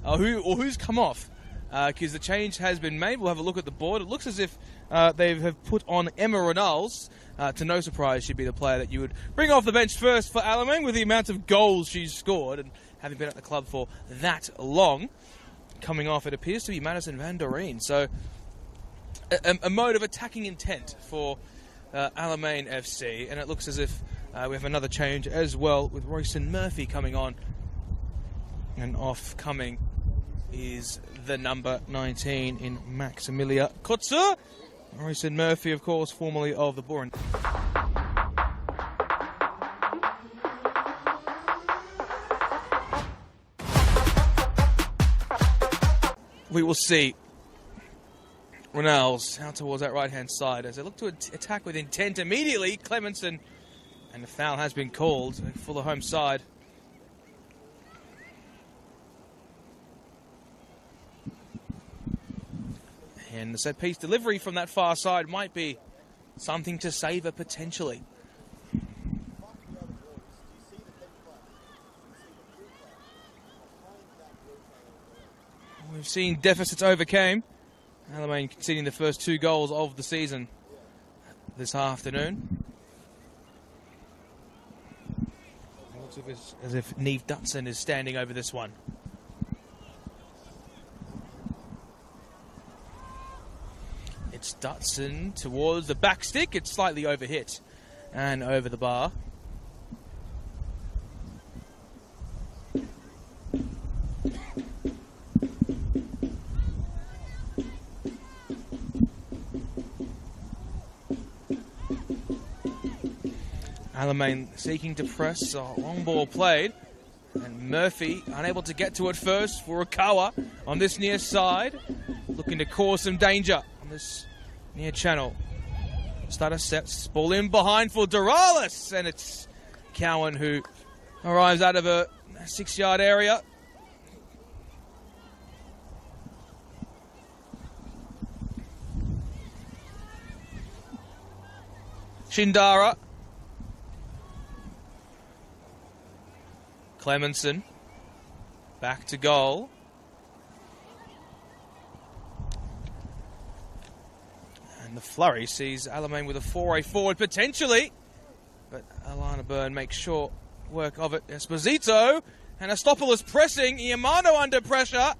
or who's come off, because the change has been made. We'll have a look at the board. It looks as if they have put on Emma Renals. To no surprise, she'd be the player that you would bring off the bench first for Alamein with the amount of goals she's scored and having been at the club for that long. Coming off, it appears to be Madison van der Reen. So a mode of attacking intent for Alamein FC, and it looks as if we have another change as well with Royston Murphy coming on, and off coming is the number 19 in Maximilia Kotzer. Royston Murphy, of course, formerly of the Boren. We will see Renals out towards that right-hand side as they look to attack with intent immediately. Clemenson, and the foul has been called for the home side. And the set-piece delivery from that far side might be something to savour potentially. We've seen deficits overcame. Alamein conceding the first 2 goals of the season this afternoon. It looks as if Neve Dutson is standing over this one. It's Dutson towards the back stick. It's slightly overhit and over the bar. Alamein seeking to press, a long ball played, and Murphy unable to get to it first. Furukawa on this near side, looking to cause some danger on this near channel. Starter sets, ball in behind for Doralis, and it's Cowan who arrives out of a 6-yard area. Shindara. Clemenson, back to goal. And the flurry sees Alamein with a 4-way forward potentially. But Alana Byrne makes short work of it. Esposito and Astopoulos pressing. Iamano under pressure.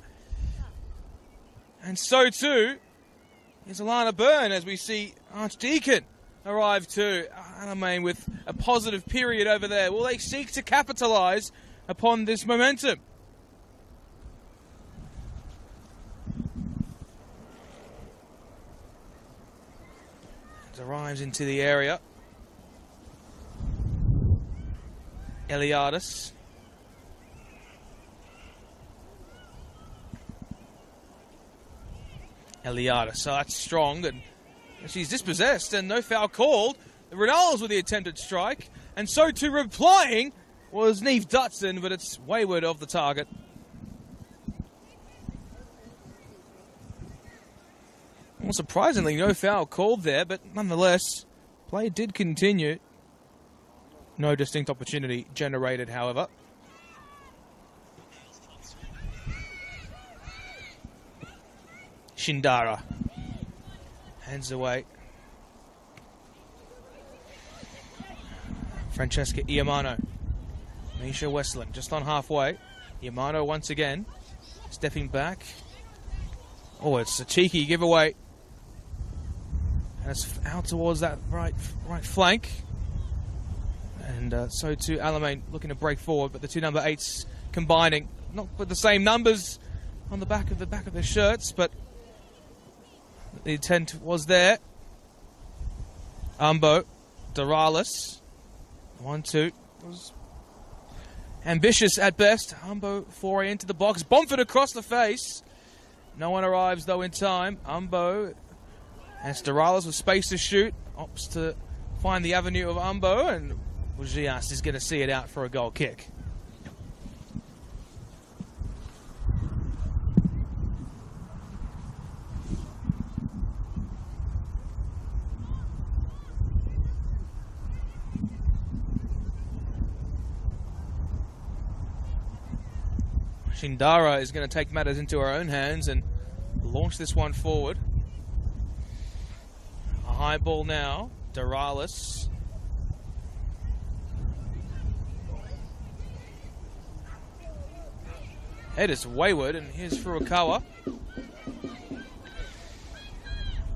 And so too is Alana Byrne as we see Archdeacon arrive too. Alamein with a positive period over there. Will they seek to capitalise upon this momentum? It arrives into the area. Eliadis. So that's strong, and she's dispossessed and no foul called. The Renals with the attempted strike, and so too replying was Neve Dutson, but it's wayward of the target. Well, surprisingly, no foul called there, but nonetheless, play did continue. No distinct opportunity generated, however. Shindara hands away. Francesca Iamano. Misha Westland just on halfway. Iamano once again stepping back. Oh, it's a cheeky giveaway. And it's out towards that right flank. And so too Alamein looking to break forward, but the two number 8s combining. Not with the same numbers on the back of their shirts, but the intent was there. Umbo, Doralis. 1-2. Was ambitious at best. Umbo foray into the box. Bomford across the face. No one arrives though in time. Umbo and Doralis with space to shoot. Opts to find the avenue of Umbo, and Bugias is going to see it out for a goal kick. Shindara is going to take matters into her own hands and launch this one forward. A high ball now. Doralis. Head is wayward, and here's Furukawa.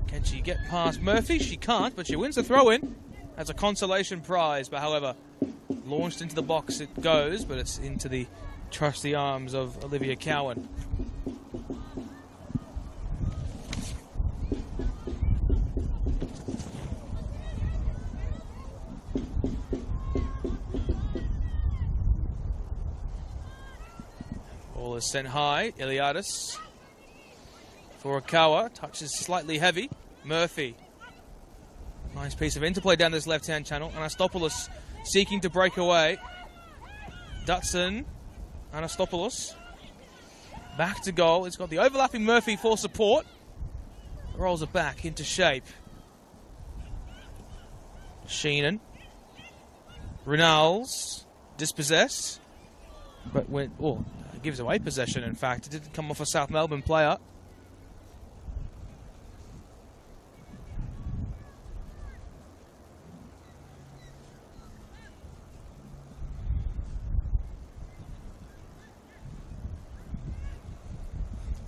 Can she get past Murphy? She can't, but she wins the throw-in. That's a consolation prize, but however, launched into the box it goes, but it's into the trusty arms of Olivia Cowan. Ball is sent high. Iliadis. Furukawa touches slightly heavy. Murphy. Nice piece of interplay down this left-hand channel. Anastopoulos seeking to break away. Dutson. Anastopoulos. Back to goal. He's got the overlapping Murphy for support. Rolls it back into shape. Sheenan. Renals. Dispossessed. But went, gives away possession, in fact. It didn't come off a South Melbourne player.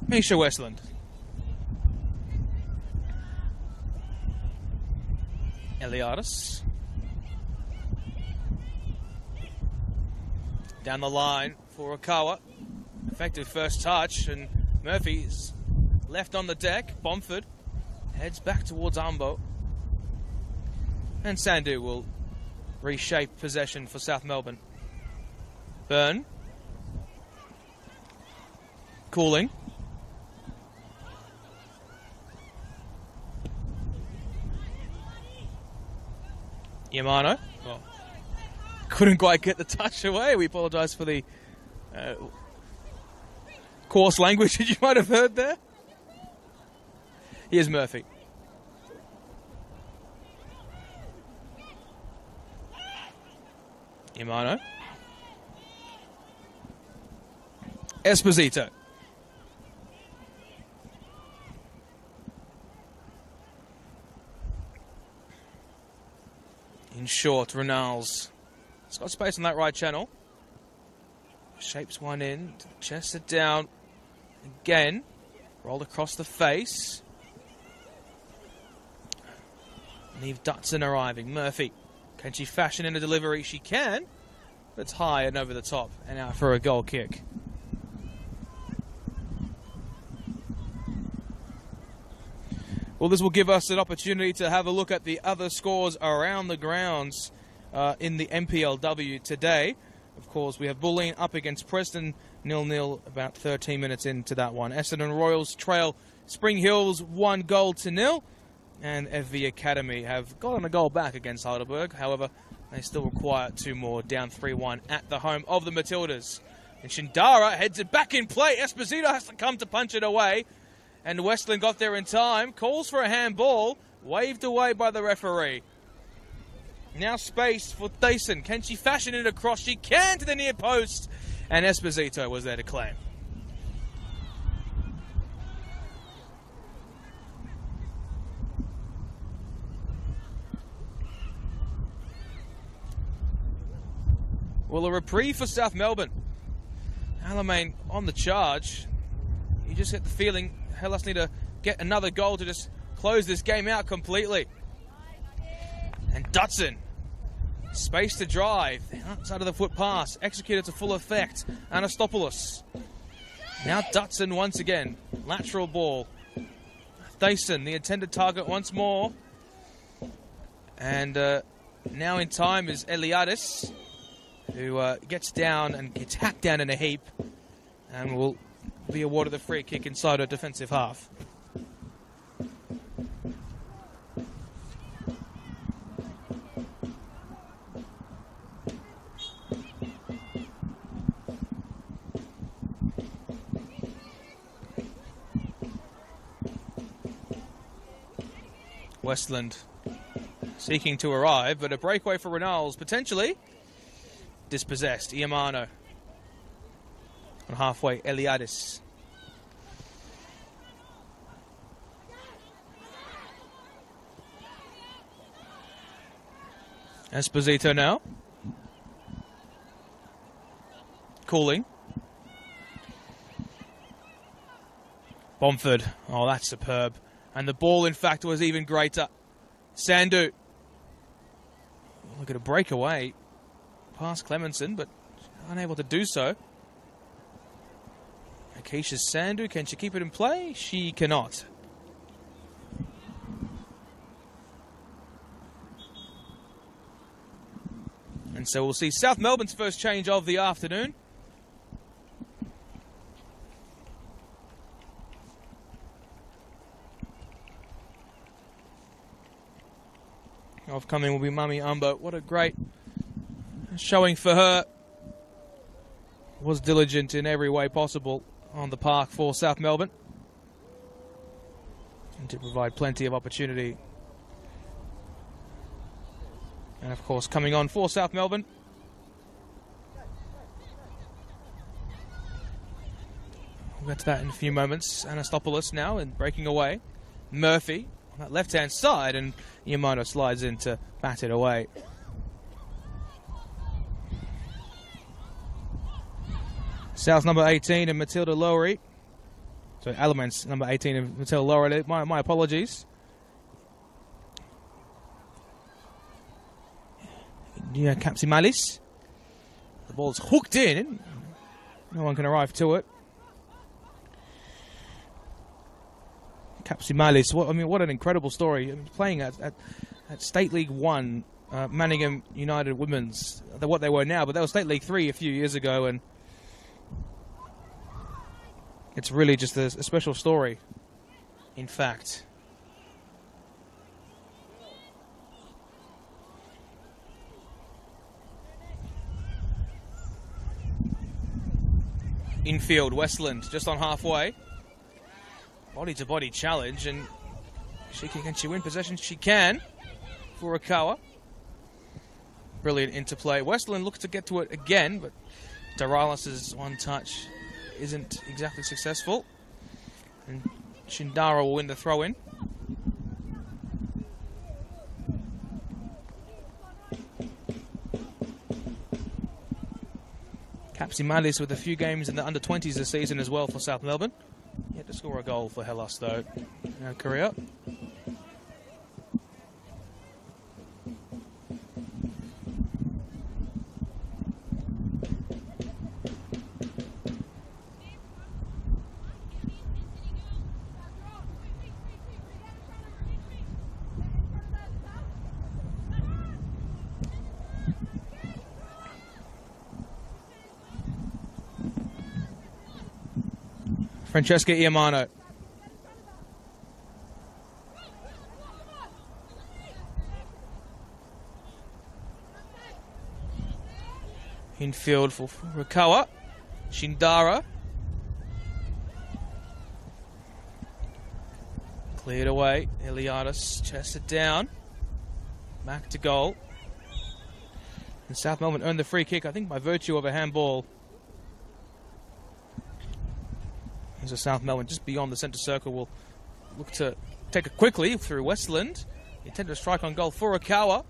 Misha Westland. Eliadis. Down the line for Furukawa. Effective first touch, and Murphy's left on the deck. Bomford heads back towards Ambo. And Sandhu will reshape possession for South Melbourne. Byrne. Cooling. Yamano. Well, couldn't quite get the touch away. We apologise for the coarse language that you might have heard there. Here's Murphy. Yamano. Esposito. In short, Renals. It's got space on that right channel. Shapes one in, chests it down. Again, rolled across the face. Neve Dutson arriving. Murphy. Can she fashion in a delivery? She can. But it's high and over the top. And out for a goal kick. Well, this will give us an opportunity to have a look at the other scores around the grounds in the NPLW today. Of course, we have Bulleen up against Preston, 0-0, about 13 minutes into that one. Essendon Royals trail Spring Hills 1-0. And FV Academy have gotten a goal back against Heidelberg. However, they still require 2 more, down 3-1 at the home of the Matildas. And Shindara heads it back in play. Esposito has to come to punch it away. And Westland got there in time. Calls for a handball. Waved away by the referee. Now space for Thayson. Can she fashion it across? She can to the near post. And Esposito was there to claim. Well, a reprieve for South Melbourne. Alamein on the charge. You just get the feeling Hellas need to get another goal to just close this game out completely. And Dutson. Space to drive. Outside of the foot pass. Executed to full effect. Anastopoulos. Now Dutson once again. Lateral ball. Thayson, the intended target once more. And now in time is Eliadis, who gets down and gets hacked down in a heap. And will be awarded the free kick inside her defensive half. Westland seeking to arrive, but a breakaway for Renals potentially. Dispossessed. Iamano. On halfway, Eliadis. Esposito now. Cooling. Bomford. Oh, that's superb. And the ball, in fact, was even greater. Sandu. Look at a breakaway past Clemenson, but unable to do so. Acacia Sandu, can she keep it in play? She cannot. And so we'll see South Melbourne's first change of the afternoon. Offcoming will be Mummy Umbo. What a great showing for her. Was diligent in every way possible on the park for South Melbourne. And to provide plenty of opportunity. And of course, coming on for South Melbourne. We'll get to that in a few moments. Anastopoulos now and breaking away. Murphy on that left-hand side, and Yamano slides in to bat it away. South number 18 and Matilda Lowry. So Alamein's number 18 and Matilda Lowry. My apologies. Yeah, Capsimalis. The ball's hooked in. No one can arrive to it. Capsimalis, what an incredible story. Playing at State League 1, Manningham United Women's. They're what they were now, but they were State League 3 a few years ago, and it's really just a special story, in fact. Infield, Westland, just on halfway. Body-to-body challenge, and can she win possession? She can, Furukawa. Brilliant interplay. Westland looks to get to it again, but Daralis' one touch isn't exactly successful. And Shindara will win the throw-in. Capsimalis with a few games in the under-20s this season as well for South Melbourne. Yet to score a goal for Hellas, though, in her career. Francesca Iamano. Infield for Furukawa. Shindara. Cleared away. Eliadis chested down. Back to goal. And South Melbourne earned the free kick, I think, by virtue of a handball. So South Melbourne just beyond the centre circle will look to take it quickly through Westland. Intended to strike on goal. Furukawa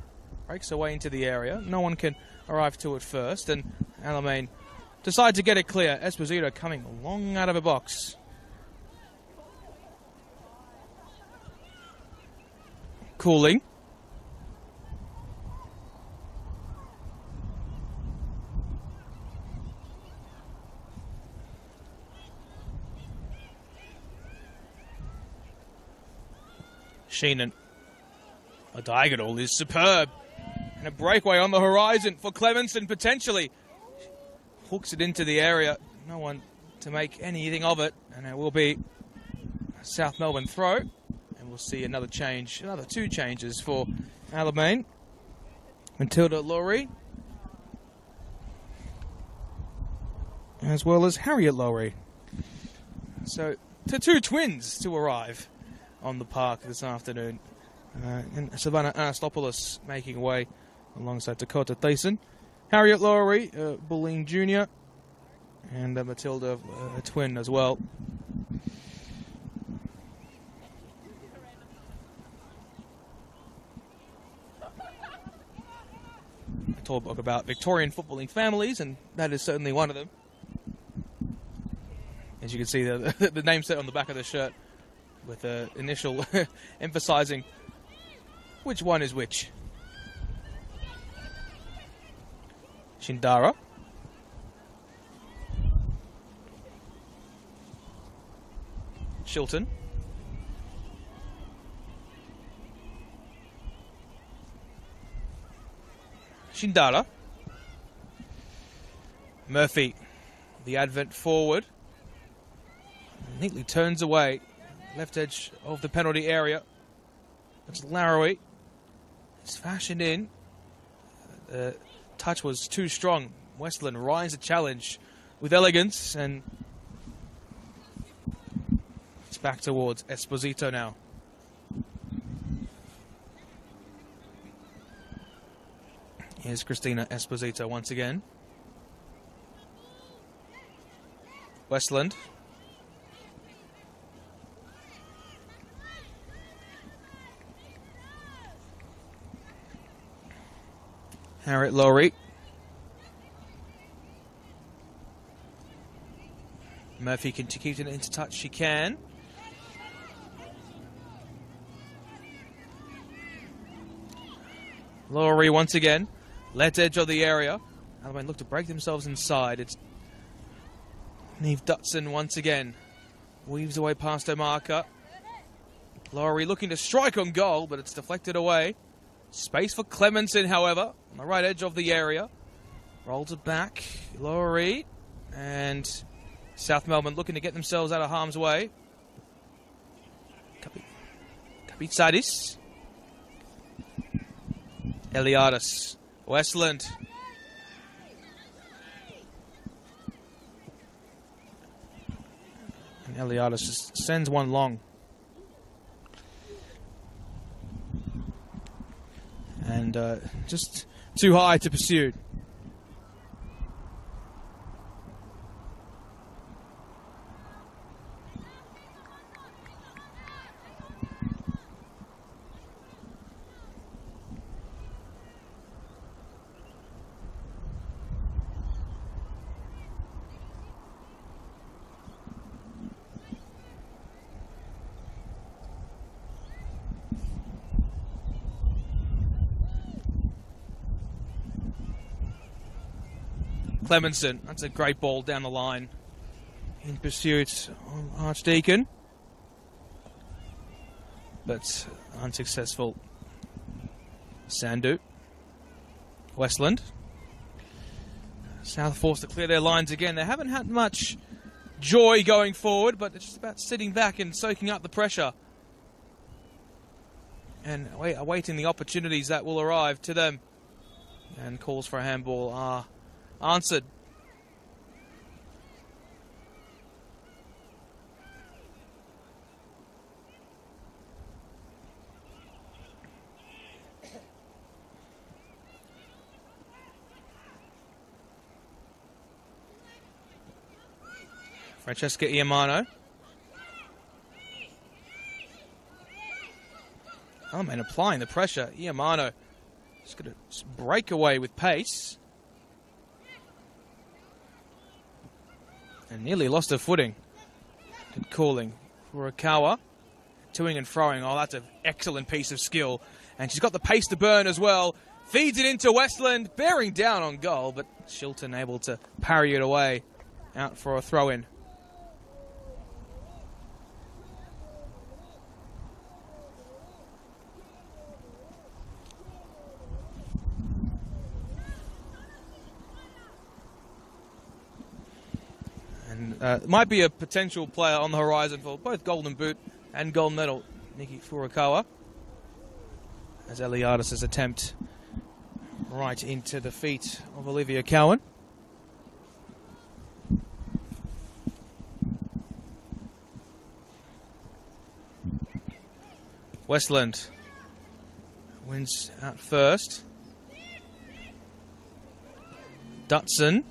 breaks away into the area. No one can arrive to it first, and Alamein decide to get it clear. Esposito coming long out of a box. Cooling. Sheenan. A diagonal is superb. And a breakaway on the horizon for Clemenson, potentially. Hooks it into the area. No one to make anything of it. And it will be a South Melbourne throw. And we'll see another change, another two changes for Alamein. Matilda Lowry. As well as Harriet Lowry. So, two twins to arrive on the park this afternoon. And Savannah Anastopoulos making way alongside Dakota Thayson. Harriet Lowry, Bulleen Jr. And Matilda, a twin as well. I talk about Victorian footballing families, and that is certainly one of them. As you can see, the name set on the back of the shirt with the initial emphasizing which one is which. Shindara. Shilton. Shindara. Murphy. The advent forward. Neatly turns away. Left edge of the penalty area. It's Laroui. It's fashioned in. The touch was too strong. Westland rides a challenge with elegance, and it's back towards Esposito now. Here's Christina Esposito once again. Westland. Harriet Lowry. Murphy can keep it into touch. She can. Lowry once again. Left edge of the area. Alamein look to break themselves inside. It's Neve Dutson once again. Weaves away past her marker. Lowry looking to strike on goal, but it's deflected away. Space for Clemenson, however, on the right edge of the area. Rolls it back. Lowry and South Melbourne looking to get themselves out of harm's way. Kapitsadis. Eliadis. Westland. And Eliadis just sends one long. And just too high to pursue. Clemenson, that's a great ball down the line. In pursuit of Archdeacon. But unsuccessful. Sandu. Westland. South forced to clear their lines again. They haven't had much joy going forward, but it's just about sitting back and soaking up the pressure. And awaiting the opportunities that will arrive to them. And calls for a handball are answered. Francesca Iamano. Alamein applying the pressure. Iamano just going to break away with pace. And nearly lost her footing. Good calling. Furukawa. Toing and froing. Oh, that's an excellent piece of skill. And she's got the pace to burn as well. Feeds it into Westland. Bearing down on goal. But Shilton able to parry it away. Out for a throw-in. Might be a potential player on the horizon for both Golden Boot and Gold Medal, Nikki Furukawa. As Eliadis' attempt right into the feet of Olivia Cowan. Westland wins out first. Dutson.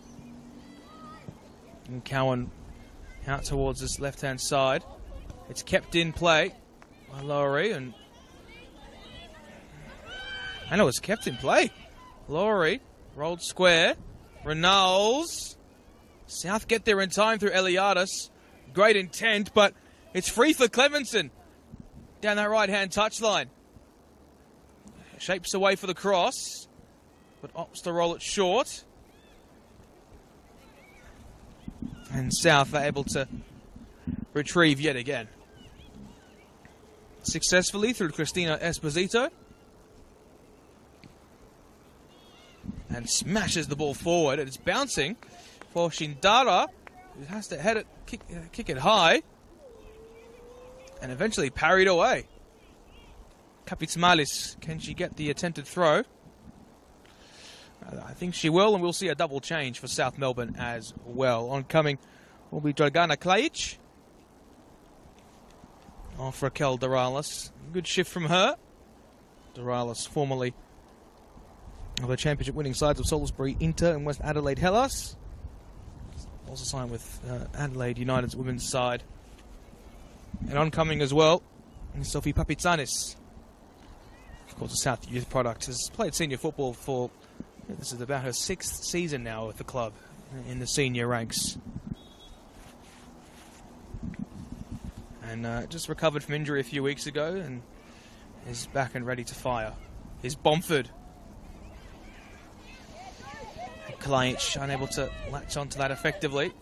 And Cowan out towards this left-hand side. It's kept in play by Lowry, and I know it's kept in play. Lowry rolled square. Renals. South get there in time through Eliadis. Great intent, but it's free for Clevenson down that right-hand touchline. Shapes away for the cross, but opts to roll it short. And South are able to retrieve yet again. Successfully through Christina Esposito. And smashes the ball forward. It's bouncing for Shindara, who has to head it, kick it high. And eventually parried away. Kapitsmalis, can she get the attempted throw? I think she will, and we'll see a double change for South Melbourne as well. Oncoming will be Dragana Klajic. Off Raquel Doralis. Good shift from her. Doralis, formerly of the championship winning sides of Salisbury, Inter, and West Adelaide Hellas. Also signed with Adelaide United's women's side. And oncoming as well, Sophie Papitsanis. Of course, a South youth product. Has played senior football for, this is about her 6th season now with the club in the senior ranks. And just recovered from injury a few weeks ago and is back and ready to fire. Here's Bomford. Klajic unable to latch onto that effectively.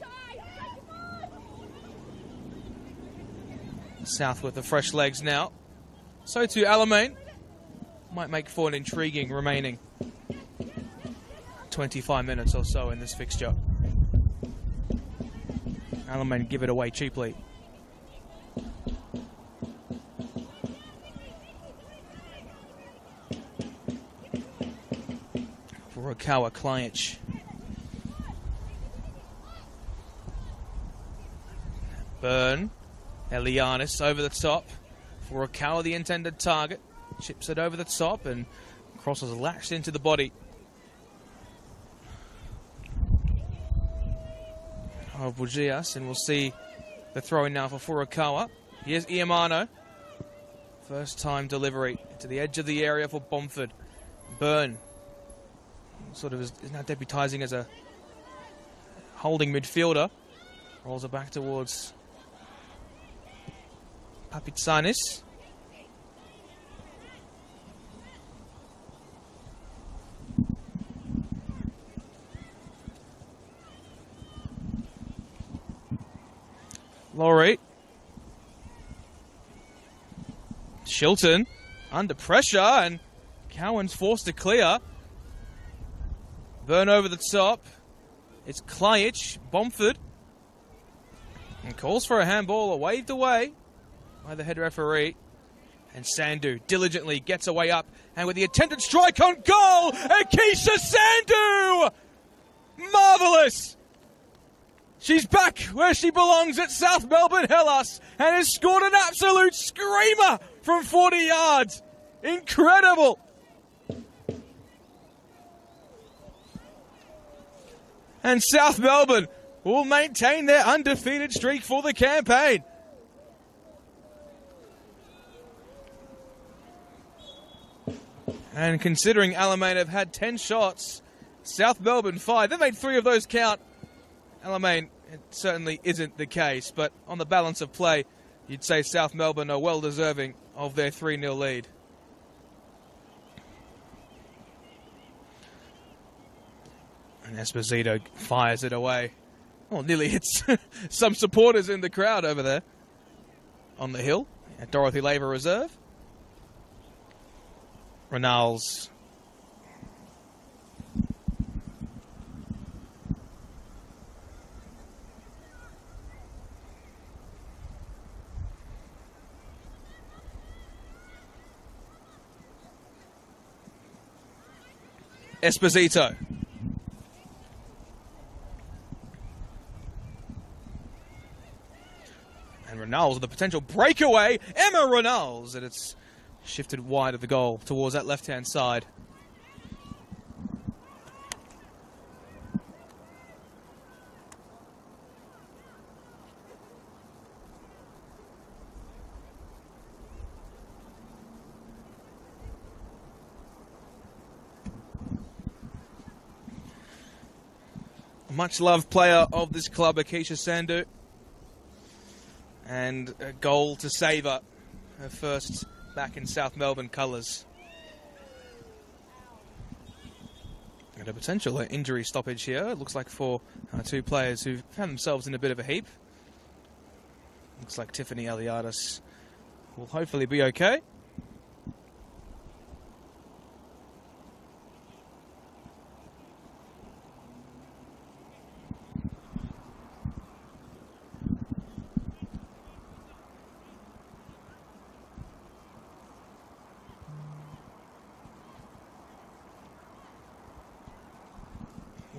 South with the fresh legs now. So too Alamein. Might make for an intriguing remaining 25 minutes or so in this fixture. Alamein give it away cheaply. Furukawa Klajic. Burn. Elianis over the top. Furukawa the intended target. Chips it over the top and crosses latched into the body of Bugias, and we'll see the throw in now for Furukawa. Here's Iamano. First time delivery to the edge of the area for Bomford. Byrne sort of is now deputising as a holding midfielder. Rolls it back towards Papitsanis. Laurie. Shilton under pressure, and Cowan's forced to clear. Burn over the top. It's Klajic, Bomford. And calls for a handball, waved away by the head referee. And Sandhu diligently gets away up, and with the attempted strike on goal, Akisha Sandhu! Marvellous! She's back where she belongs at South Melbourne Hellas and has scored an absolute screamer from 40 yards. Incredible. And South Melbourne will maintain their undefeated streak for the campaign. And considering Alamein have had 10 shots, South Melbourne 5. They made 3 of those count. Alamein, it certainly isn't the case, but on the balance of play, you'd say South Melbourne are well deserving of their 3-0 lead. And Esposito fires it away. Well, nearly hits some supporters in the crowd over there on the hill at Dorothy Laver Reserve. Renals. Esposito. And Renals with the potential breakaway. Emma Renals. And it's shifted wide of the goal towards that left-hand side. much loved player of this club, Akeisha Sandu. And a goal to savour her first back in South Melbourne colours. And a potential injury stoppage here. It looks like for two players who found themselves in a bit of a heap. Looks like Tiffany Eliadis will hopefully be okay.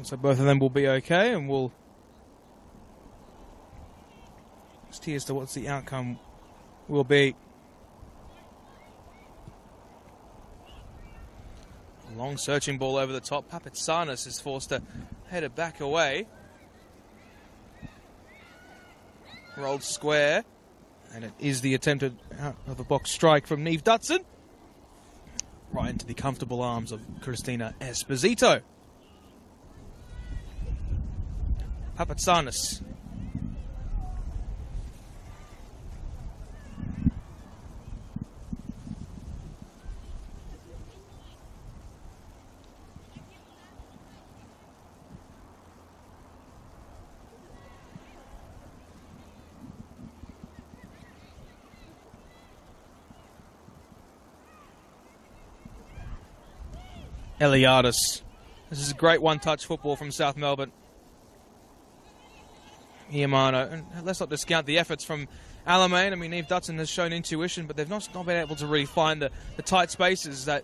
So both of them will be okay, and we'll see as to what the outcome will be. A long searching ball over the top. Papatsanis is forced to head it back away. Rolled square, and it is the attempted out of the box strike from Neve Dutson. Right into the comfortable arms of Christina Esposito. Papatsanis. Eliadis. This is a great one-touch football from South Melbourne. Iamano. And let's not discount the efforts from Alamein. I mean, Neve Dutson has shown intuition, but they've not been able to really find the tight spaces that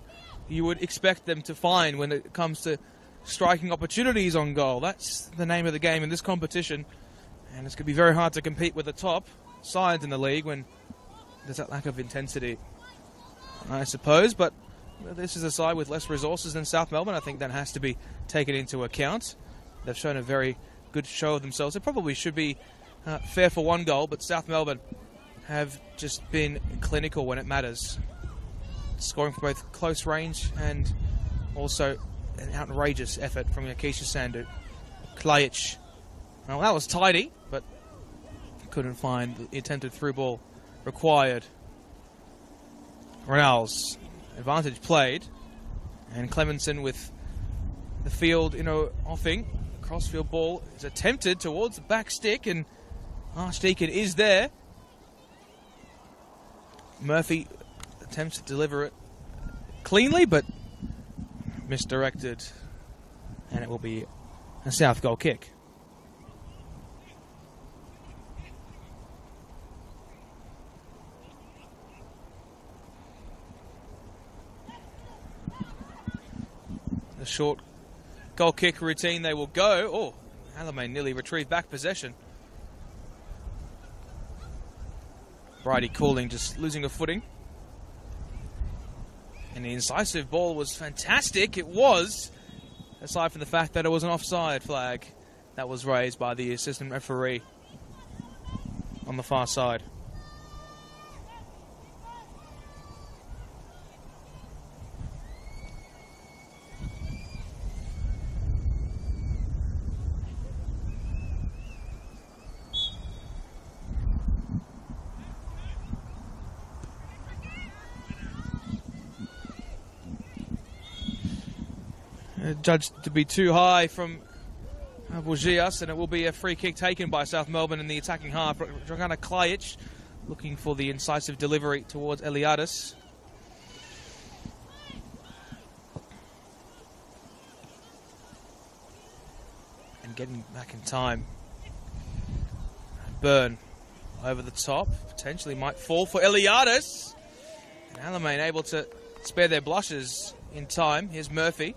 you would expect them to find when it comes to striking opportunities on goal. That's the name of the game in this competition, and it's going to be very hard to compete with the top sides in the league when there's that lack of intensity, I suppose. But this is a side with less resources than South Melbourne. I think that has to be taken into account. They've shown a very good show of themselves. It probably should be fair for one goal, but South Melbourne have just been clinical when it matters. Scoring from both close range and also an outrageous effort from Akeisha Sandu. Klajic. Well, that was tidy, but couldn't find the attempted through ball required. Ronalds. Advantage played. And Clemenson with the field, offing. Crossfield ball is attempted towards the back stick, and Archdeacon is there. Murphy attempts to deliver it cleanly, but misdirected, and it will be a South goal kick. The short goal kick routine, they will go. Oh, Alamein nearly retrieved back possession. Bridie Cooling just losing a footing. And the incisive ball was fantastic. It was, aside from the fact that it was an offside flag that was raised by the assistant referee on the far side. Judged to be too high from Bugias, and it will be a free kick taken by South Melbourne in the attacking half. Dragana Klajic looking for the incisive delivery towards Eliadis. And getting back in time. Burn over the top. Potentially might fall for Eliadis. And Alamein able to spare their blushes in time. Here's Murphy.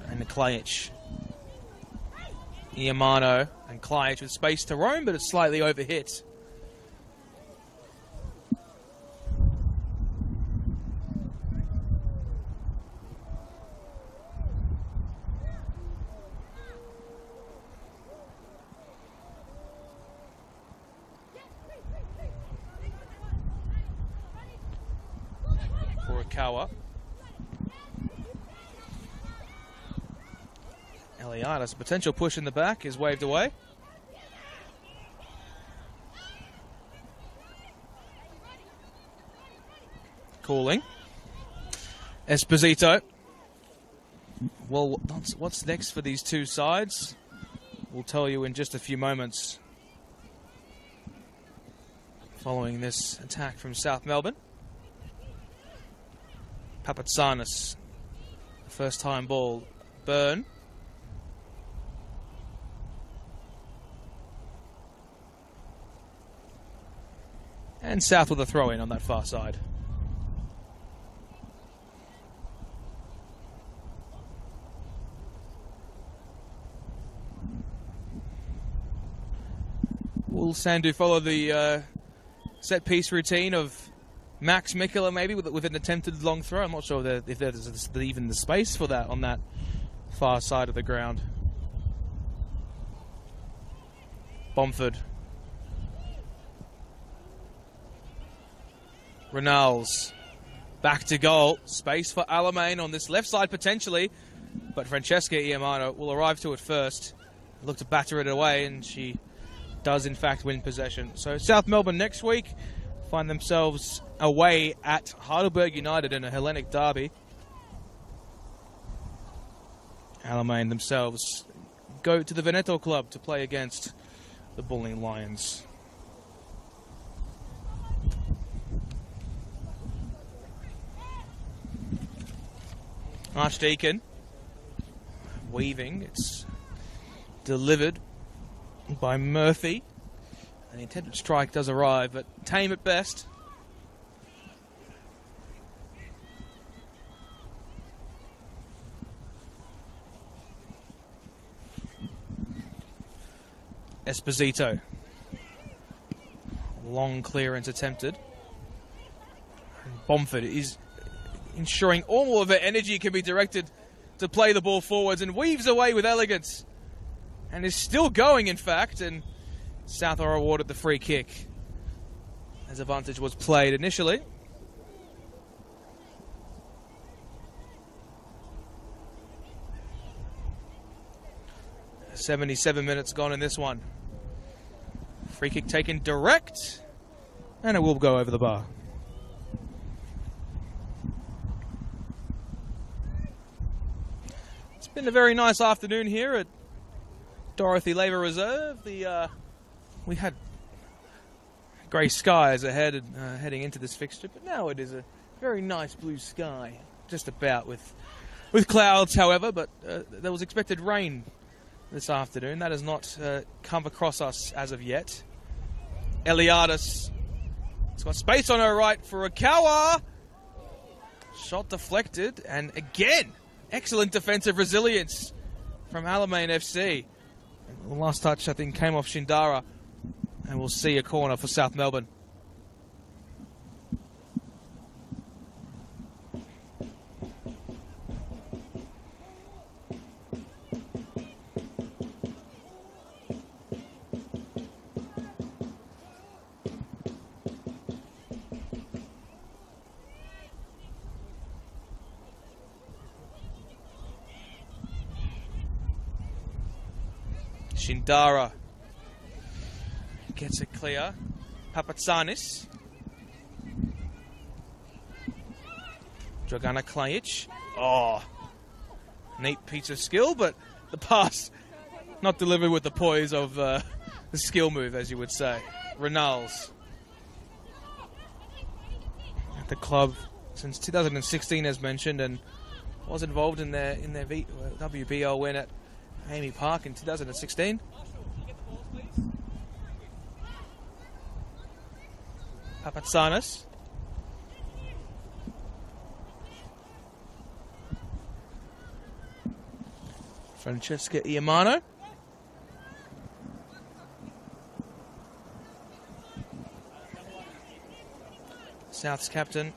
And the Klajic. Iamano and Klajic with space to roam, but it's slightly overhit. Furukawa. Eliatis, a potential push in the back, is waved away. Calling. Esposito. Well, what's next for these two sides? We'll tell you in just a few moments. Following this attack from South Melbourne. Papatsanis. First time ball. Burn. And South with a throw in on that far side. Will Sandhu follow the set piece routine of Max Mikula maybe with an attempted long throw? I'm not sure if there's even the space for that on that far side of the ground. Bomford. Renals. Back to goal. Space for Alamein on this left side potentially. But Francesca Iamano will arrive to it first. Look to batter it away, and she does in fact win possession. So South Melbourne next week find themselves away at Heidelberg United in a Hellenic derby. Alamein themselves go to the Veneto club to play against the Bulling Lions. Archdeacon weaving. It's delivered by Murphy. And the intended strike does arrive, but tame at best. Esposito. Long clearance attempted. And Bomford is ensuring all of her energy can be directed to play the ball forwards and weaves away with elegance. And is still going, in fact, and South are awarded the free kick as advantage was played initially. "77 minutes gone in this one. Free kick taken direct, and it will go over the bar. It's been a very nice afternoon here at Dorothy Labour Reserve. We had grey skies ahead and heading into this fixture, but now it is a very nice blue sky, just about with clouds, however. But there was expected rain this afternoon. That has not come across us as of yet. Eliatis has got space on her right for Akawa. Shot deflected, and again, excellent defensive resilience from Alamein FC. The last touch, I think, came off Shindara, and we'll see a corner for South Melbourne. Shindara gets it clear. Papatsanis. Dragana Klajic. Oh, neat piece of skill, but the pass not delivered with the poise of the skill move, as you would say. Renals. At the club since 2016, as mentioned, and was involved in their WBL win at Amy Park in 2016. Papatsanis. Francesca Iamano. South's captain.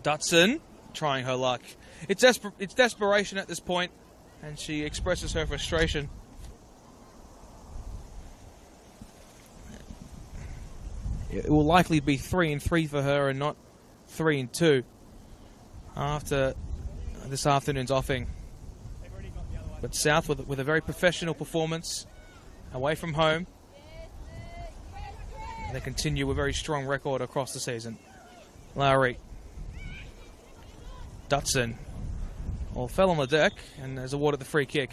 Dutson trying her luck. It's desperation at this point, and she expresses her frustration. It will likely be 3-3 for her and not 3-2 after this afternoon's offing. But South with a very professional performance away from home. And they continue a very strong record across the season. Lowry. Dutson. All fell on the deck and has awarded the free kick.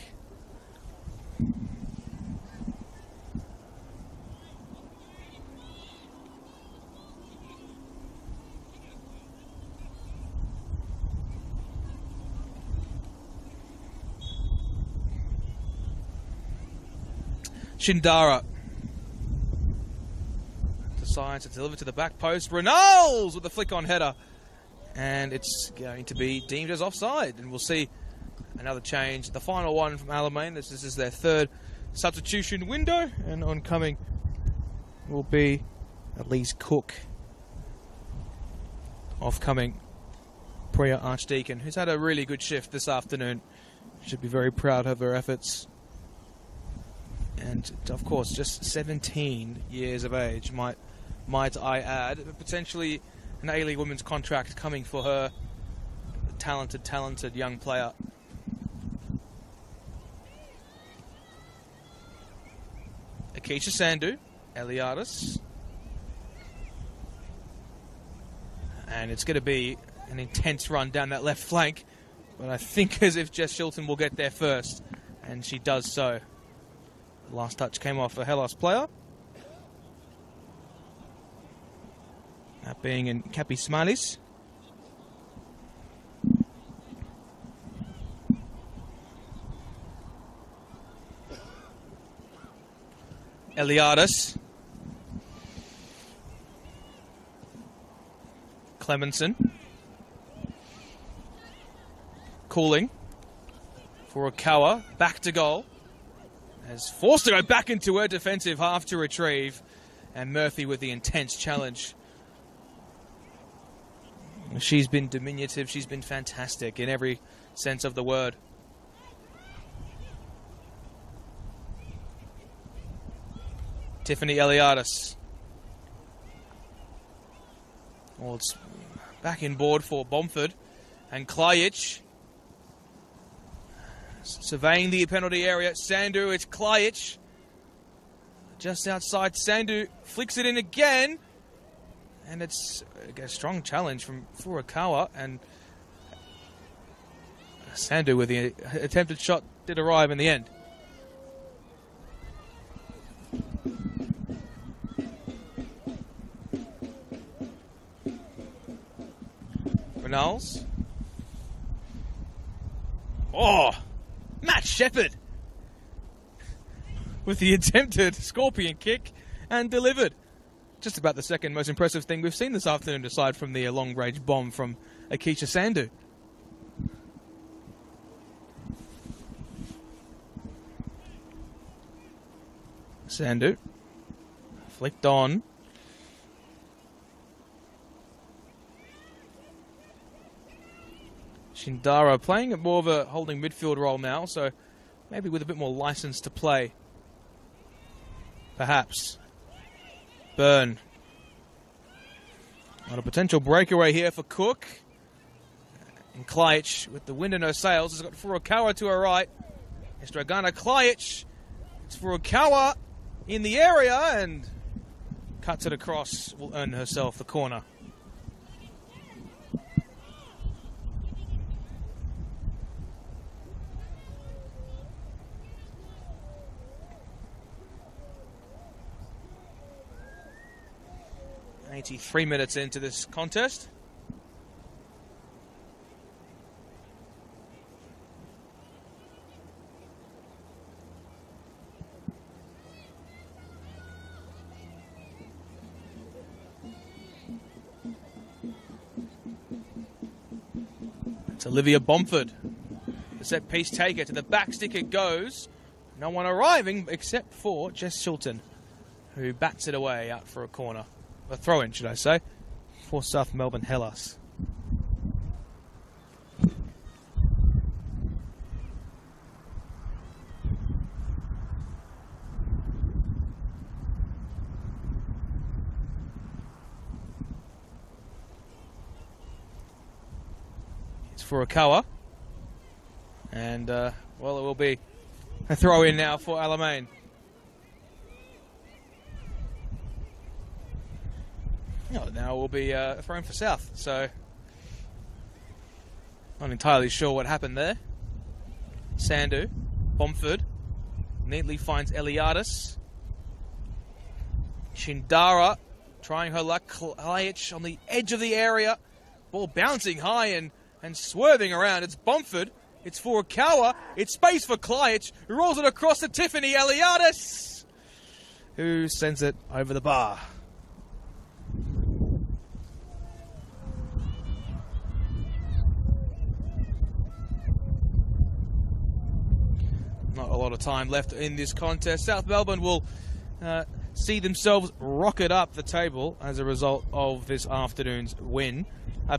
Shindara decides to deliver to the back post. Renals with the flick-on header. And it's going to be deemed as offside. And we'll see another change. The final one from Alamein. This is their third substitution window. And oncoming will be Elise Cook. Offcoming Priya Archdeacon, who's had a really good shift this afternoon. Should be very proud of her efforts. And, of course, just 17 years of age, might I add. But potentially an A-League women's contract coming for her. Talented young player. Akeisha Sandhu, Eliadis. And it's going to be an intense run down that left flank. But I think as if Jess Shilton will get there first. And she does so. The last touch came off a Hellas player. That being in Cappy Smilis. Eliadis. Clemenson. Cooling. Furukawa. Back to goal. Has forced to go back into her defensive half to retrieve. And Murphy with the intense challenge. She's been diminutive. She's been fantastic in every sense of the word. Tiffany Eliadis. Well, it's back in board for Bomford. And Klajic. Surveying the penalty area. Sandhu, it's Klajic. Just outside. Sandhu flicks it in again. And it's a strong challenge from Furukawa. And Sandhu with the attempted shot did arrive in the end. Renals. Oh! Matt Shepherd with the attempted scorpion kick and delivered. Just about the second most impressive thing we've seen this afternoon, aside from the long-range bomb from Akeisha Sandhu. Sandhu flicked on. Shindara playing at more of a holding midfield role now, so maybe with a bit more license to play. Perhaps. Byrne. On a potential breakaway here for Cook. And Klajic with the wind in her sails has got Furukawa to her right. It's Dragana Klajic. It's Furukawa in the area and cuts it across. Will earn herself the corner. Three minutes into this contest. It's Olivia Bomford. The set piece taker to the back stick it goes. No one arriving except for Jess Shilton, who bats it away out for a corner. A throw-in, should I say, for South Melbourne Hellas. It's Furukawa. And, well, it will be a throw-in now for Alamein. Oh, now it will be a throw-in for South, so not entirely sure what happened there. Sandu, Bomford, neatly finds Eliadis. Shindara trying her luck. Klajic on the edge of the area. Ball bouncing high and swerving around. It's Bomford. It's Furukawa. It's space for Klajic, who rolls it across to Tiffany Eliadis, who sends it over the bar. Not a lot of time left in this contest. South Melbourne will see themselves rocket up the table as a result of this afternoon's win.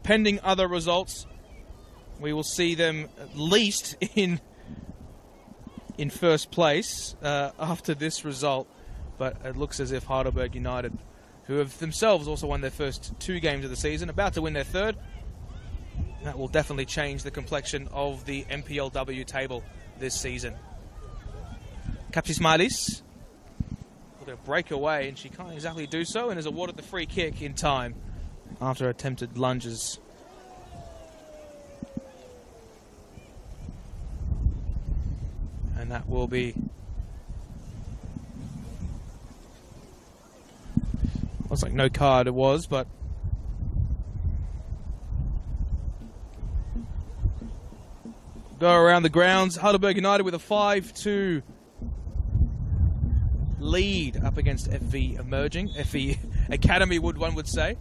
Pending other results, we will see them at least in first place after this result. But it looks as if Heidelberg United, who have themselves also won their first 2 games of the season, about to win their third, that will definitely change the complexion of the NPLW table this season. Kapsis Malis will break away, and she can't exactly do so, and is awarded the free kick in time after attempted lunges. And that will be... looks like no card it was, but... go around the grounds. Heidelberg United with a 5-2 lead up against FV Emerging. FV Academy, one would say.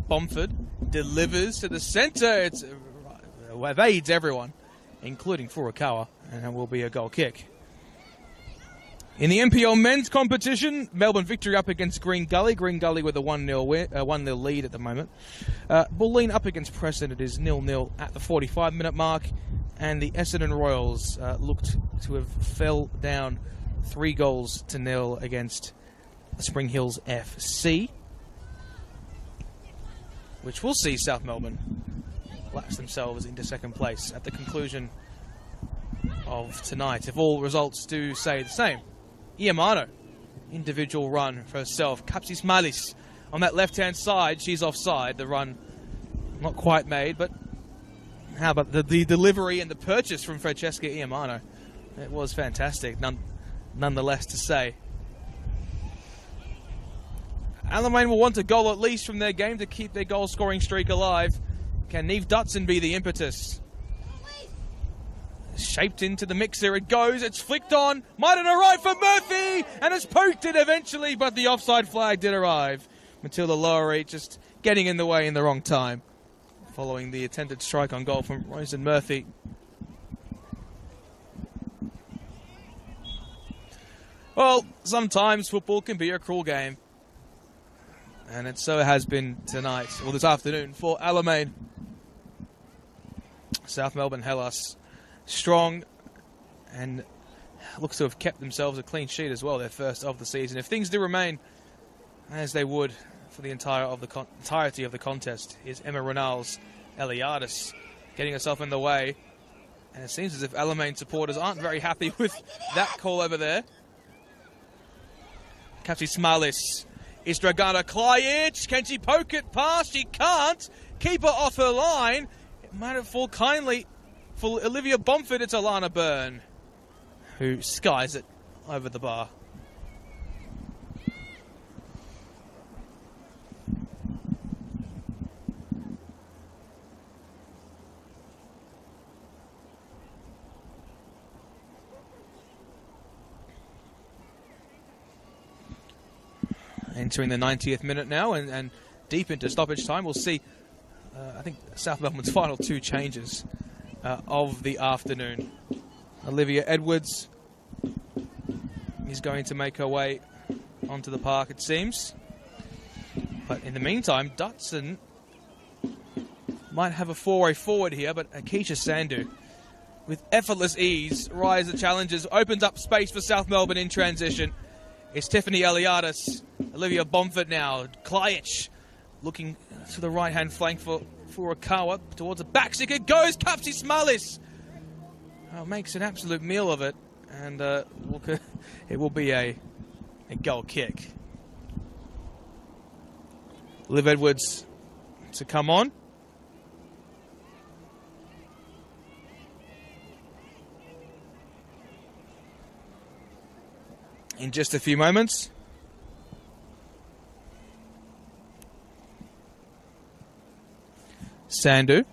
Bomford delivers to the centre. It evades everyone, including Furukawa, and it will be a goal kick. In the NPL men's competition, Melbourne victory up against Green Gully. Green Gully with a 1-0 lead at the moment. Bulleen up against Preston. It is 0-0 at the 45-minute mark. And the Essendon Royals looked to have fell down 3-0 against Spring Hills FC, which will see South Melbourne lapse themselves into second place at the conclusion of tonight, if all results do say the same. Iamano, individual run for herself. Kapsis Malis on that left-hand side. She's offside. The run not quite made, but how about the delivery and the purchase from Francesca Iamano? It was fantastic, nonetheless to say. Alamein will want a goal at least from their game to keep their goal-scoring streak alive. Can Neve Dutson be the impetus? Shaped into the mixer, it goes, it's flicked on, might have arrived for Murphy, and has poked it eventually, but the offside flag did arrive. Matilda Lowery just getting in the way in the wrong time, following the attempted strike on goal from Rosen Murphy. Well, sometimes football can be a cruel game, and it so has been tonight, or this afternoon, for Alamein. South Melbourne Hellas strong, and looks to have kept themselves a clean sheet as well, their first of the season. If things do remain as they would for the entirety of the contest, is Emma Renals Eliadis getting herself in the way, and it seems as if Alamein supporters aren't very happy with that call over there. Kapsis Malis is Dragana Klajic. Can she poke it past? She can't. Keep her off her line. It might have fallen kindly for Olivia Bomford. It's Alana Byrne who skies it over the bar. Entering the 90th minute now, and deep into stoppage time, we'll see, I think, South Melbourne's final 2 changes of the afternoon. Olivia Edwards is going to make her way onto the park, it seems. But in the meantime, Dutson might have a 4-way forward here, but Akeisha Sandu, with effortless ease, rises the challenges, opens up space for South Melbourne in transition. It's Tiffany Eliadis, Olivia Bomford now, Klajic looking to the right-hand flank for Furukawa towards the back stick. It goes, Kapsis Malis, makes an absolute meal of it, and it will be a goal kick. Liv Edwards to come on. In just a few moments. Sandhu.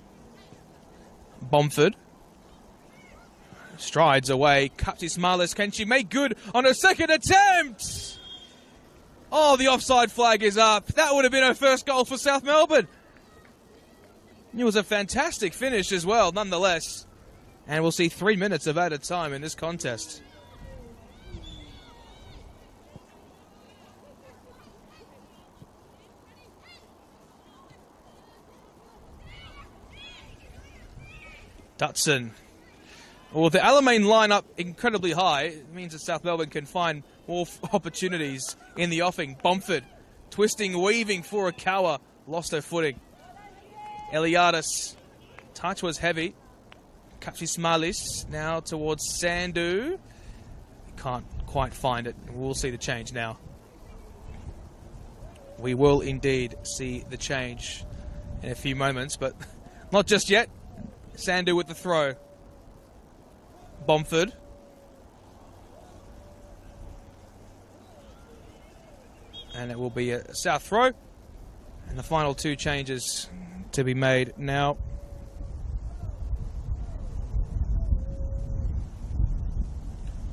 Bomford. Strides away. Kapti Smarless. Can she make good on her second attempt? Oh, the offside flag is up. That would have been her first goal for South Melbourne. It was a fantastic finish as well, nonetheless. And we'll see 3 minutes of added time in this contest. Dutson. Well, the Alamein line up incredibly high. It means that South Melbourne can find more opportunities in the offing. Bomford, twisting, weaving for Akawa, lost her footing. Eliadis, touch was heavy. Kapsi Smalis now towards Sandhu. Can't quite find it. We'll see the change now. We will indeed see the change in a few moments, but not just yet. Sandhu with the throw. Bomford. And it will be a South throw. And the final two changes to be made now.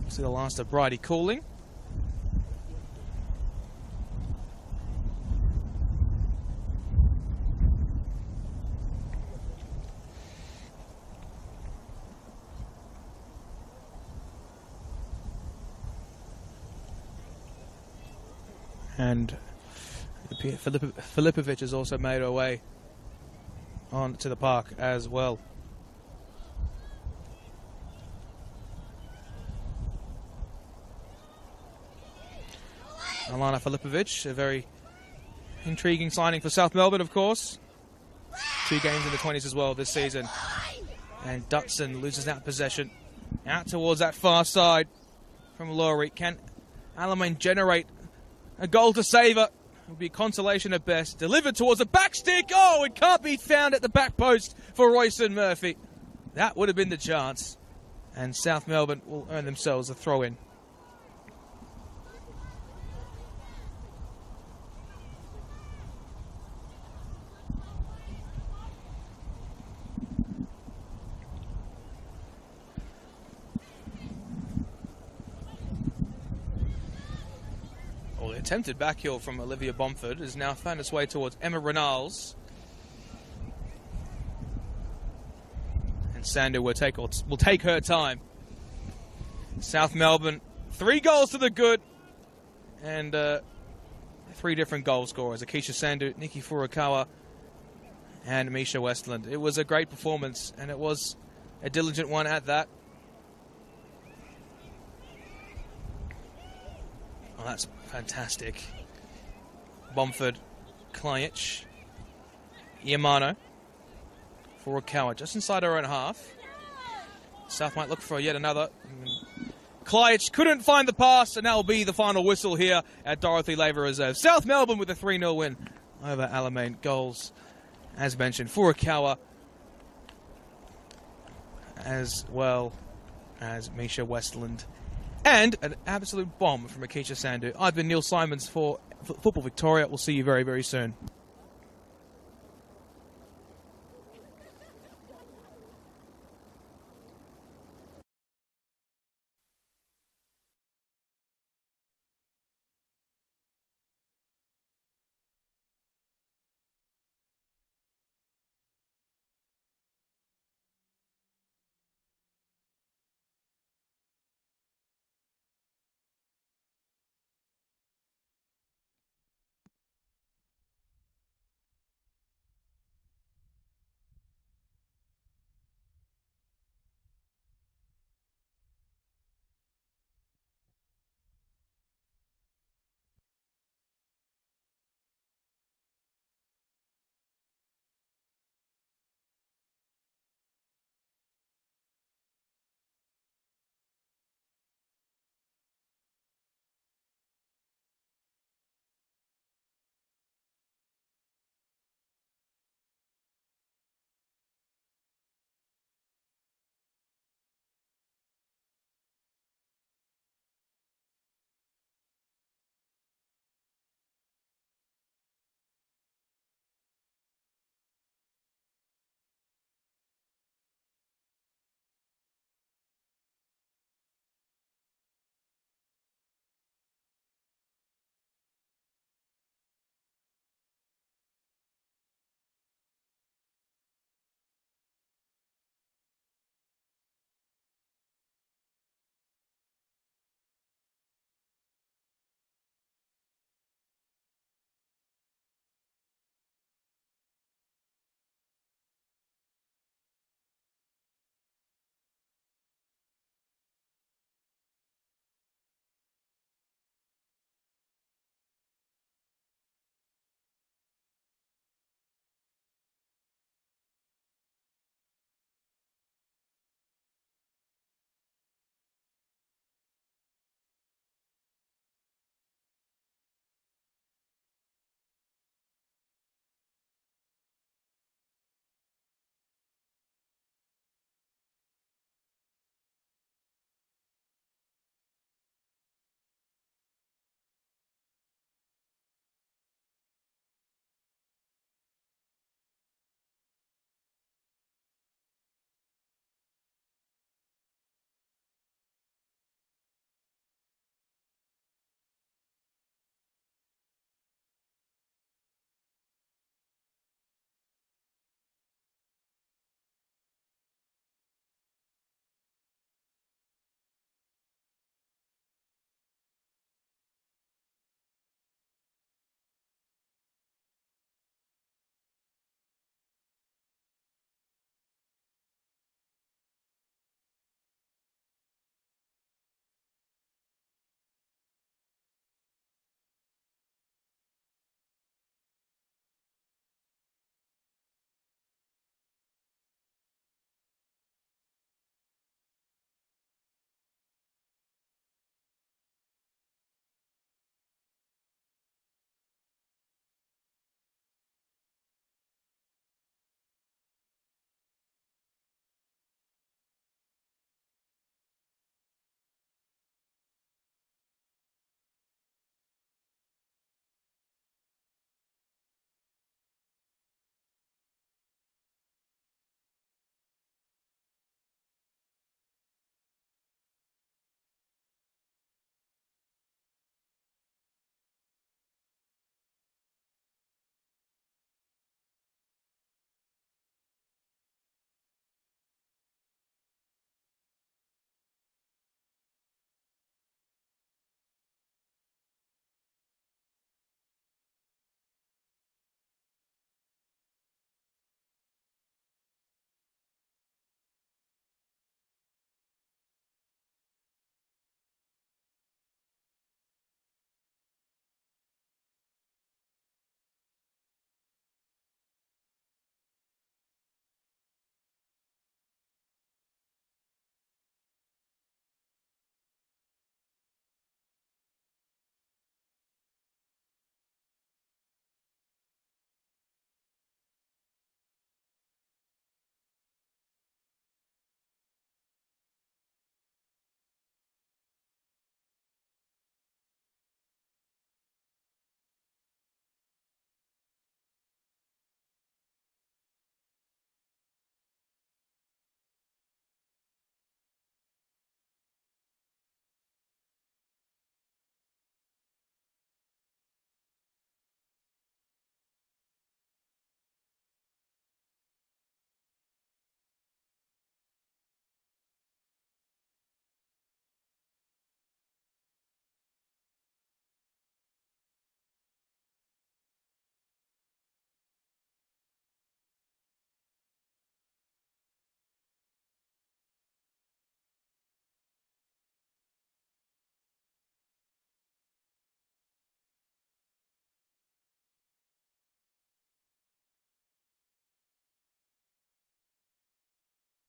We'll see the last of Bridie Cooling. And Filipovic has also made her way on to the park as well. Alana Filipovic, a very intriguing signing for South Melbourne, of course. 2 games in the 20s as well this season. And Dutson loses that possession. Out towards that far side from Laurie. Can Alamein generate a goal to save her? It will be consolation at best. Delivered towards the back stick. Oh, it can't be found at the back post for Royston Murphy. That would have been the chance. And South Melbourne will earn themselves a throw-in. Attempted backheel from Olivia Bomford has now found its way towards Emma Renals. And Sandhu will take her time. South Melbourne, 3 goals to the good. And 3 different goal scorers. Akeisha Sandhu, Nikki Furukawa, and Misha Westland. It was a great performance, and it was a diligent one at that. Oh, that's fantastic. Bomford, Klajec, Yamano, Furukawa, just inside her own half. South might look for yet another. Klajec couldn't find the pass, and that will be the final whistle here at Dorothy Laver Reserve. South Melbourne with a 3-0 win over Alamein. Goals, as mentioned, Furukawa, as well as Misha Westland. And an absolute bomb from Akeisha Sandhu. I've been Neil Simons for Football Victoria. We'll see you very, very soon.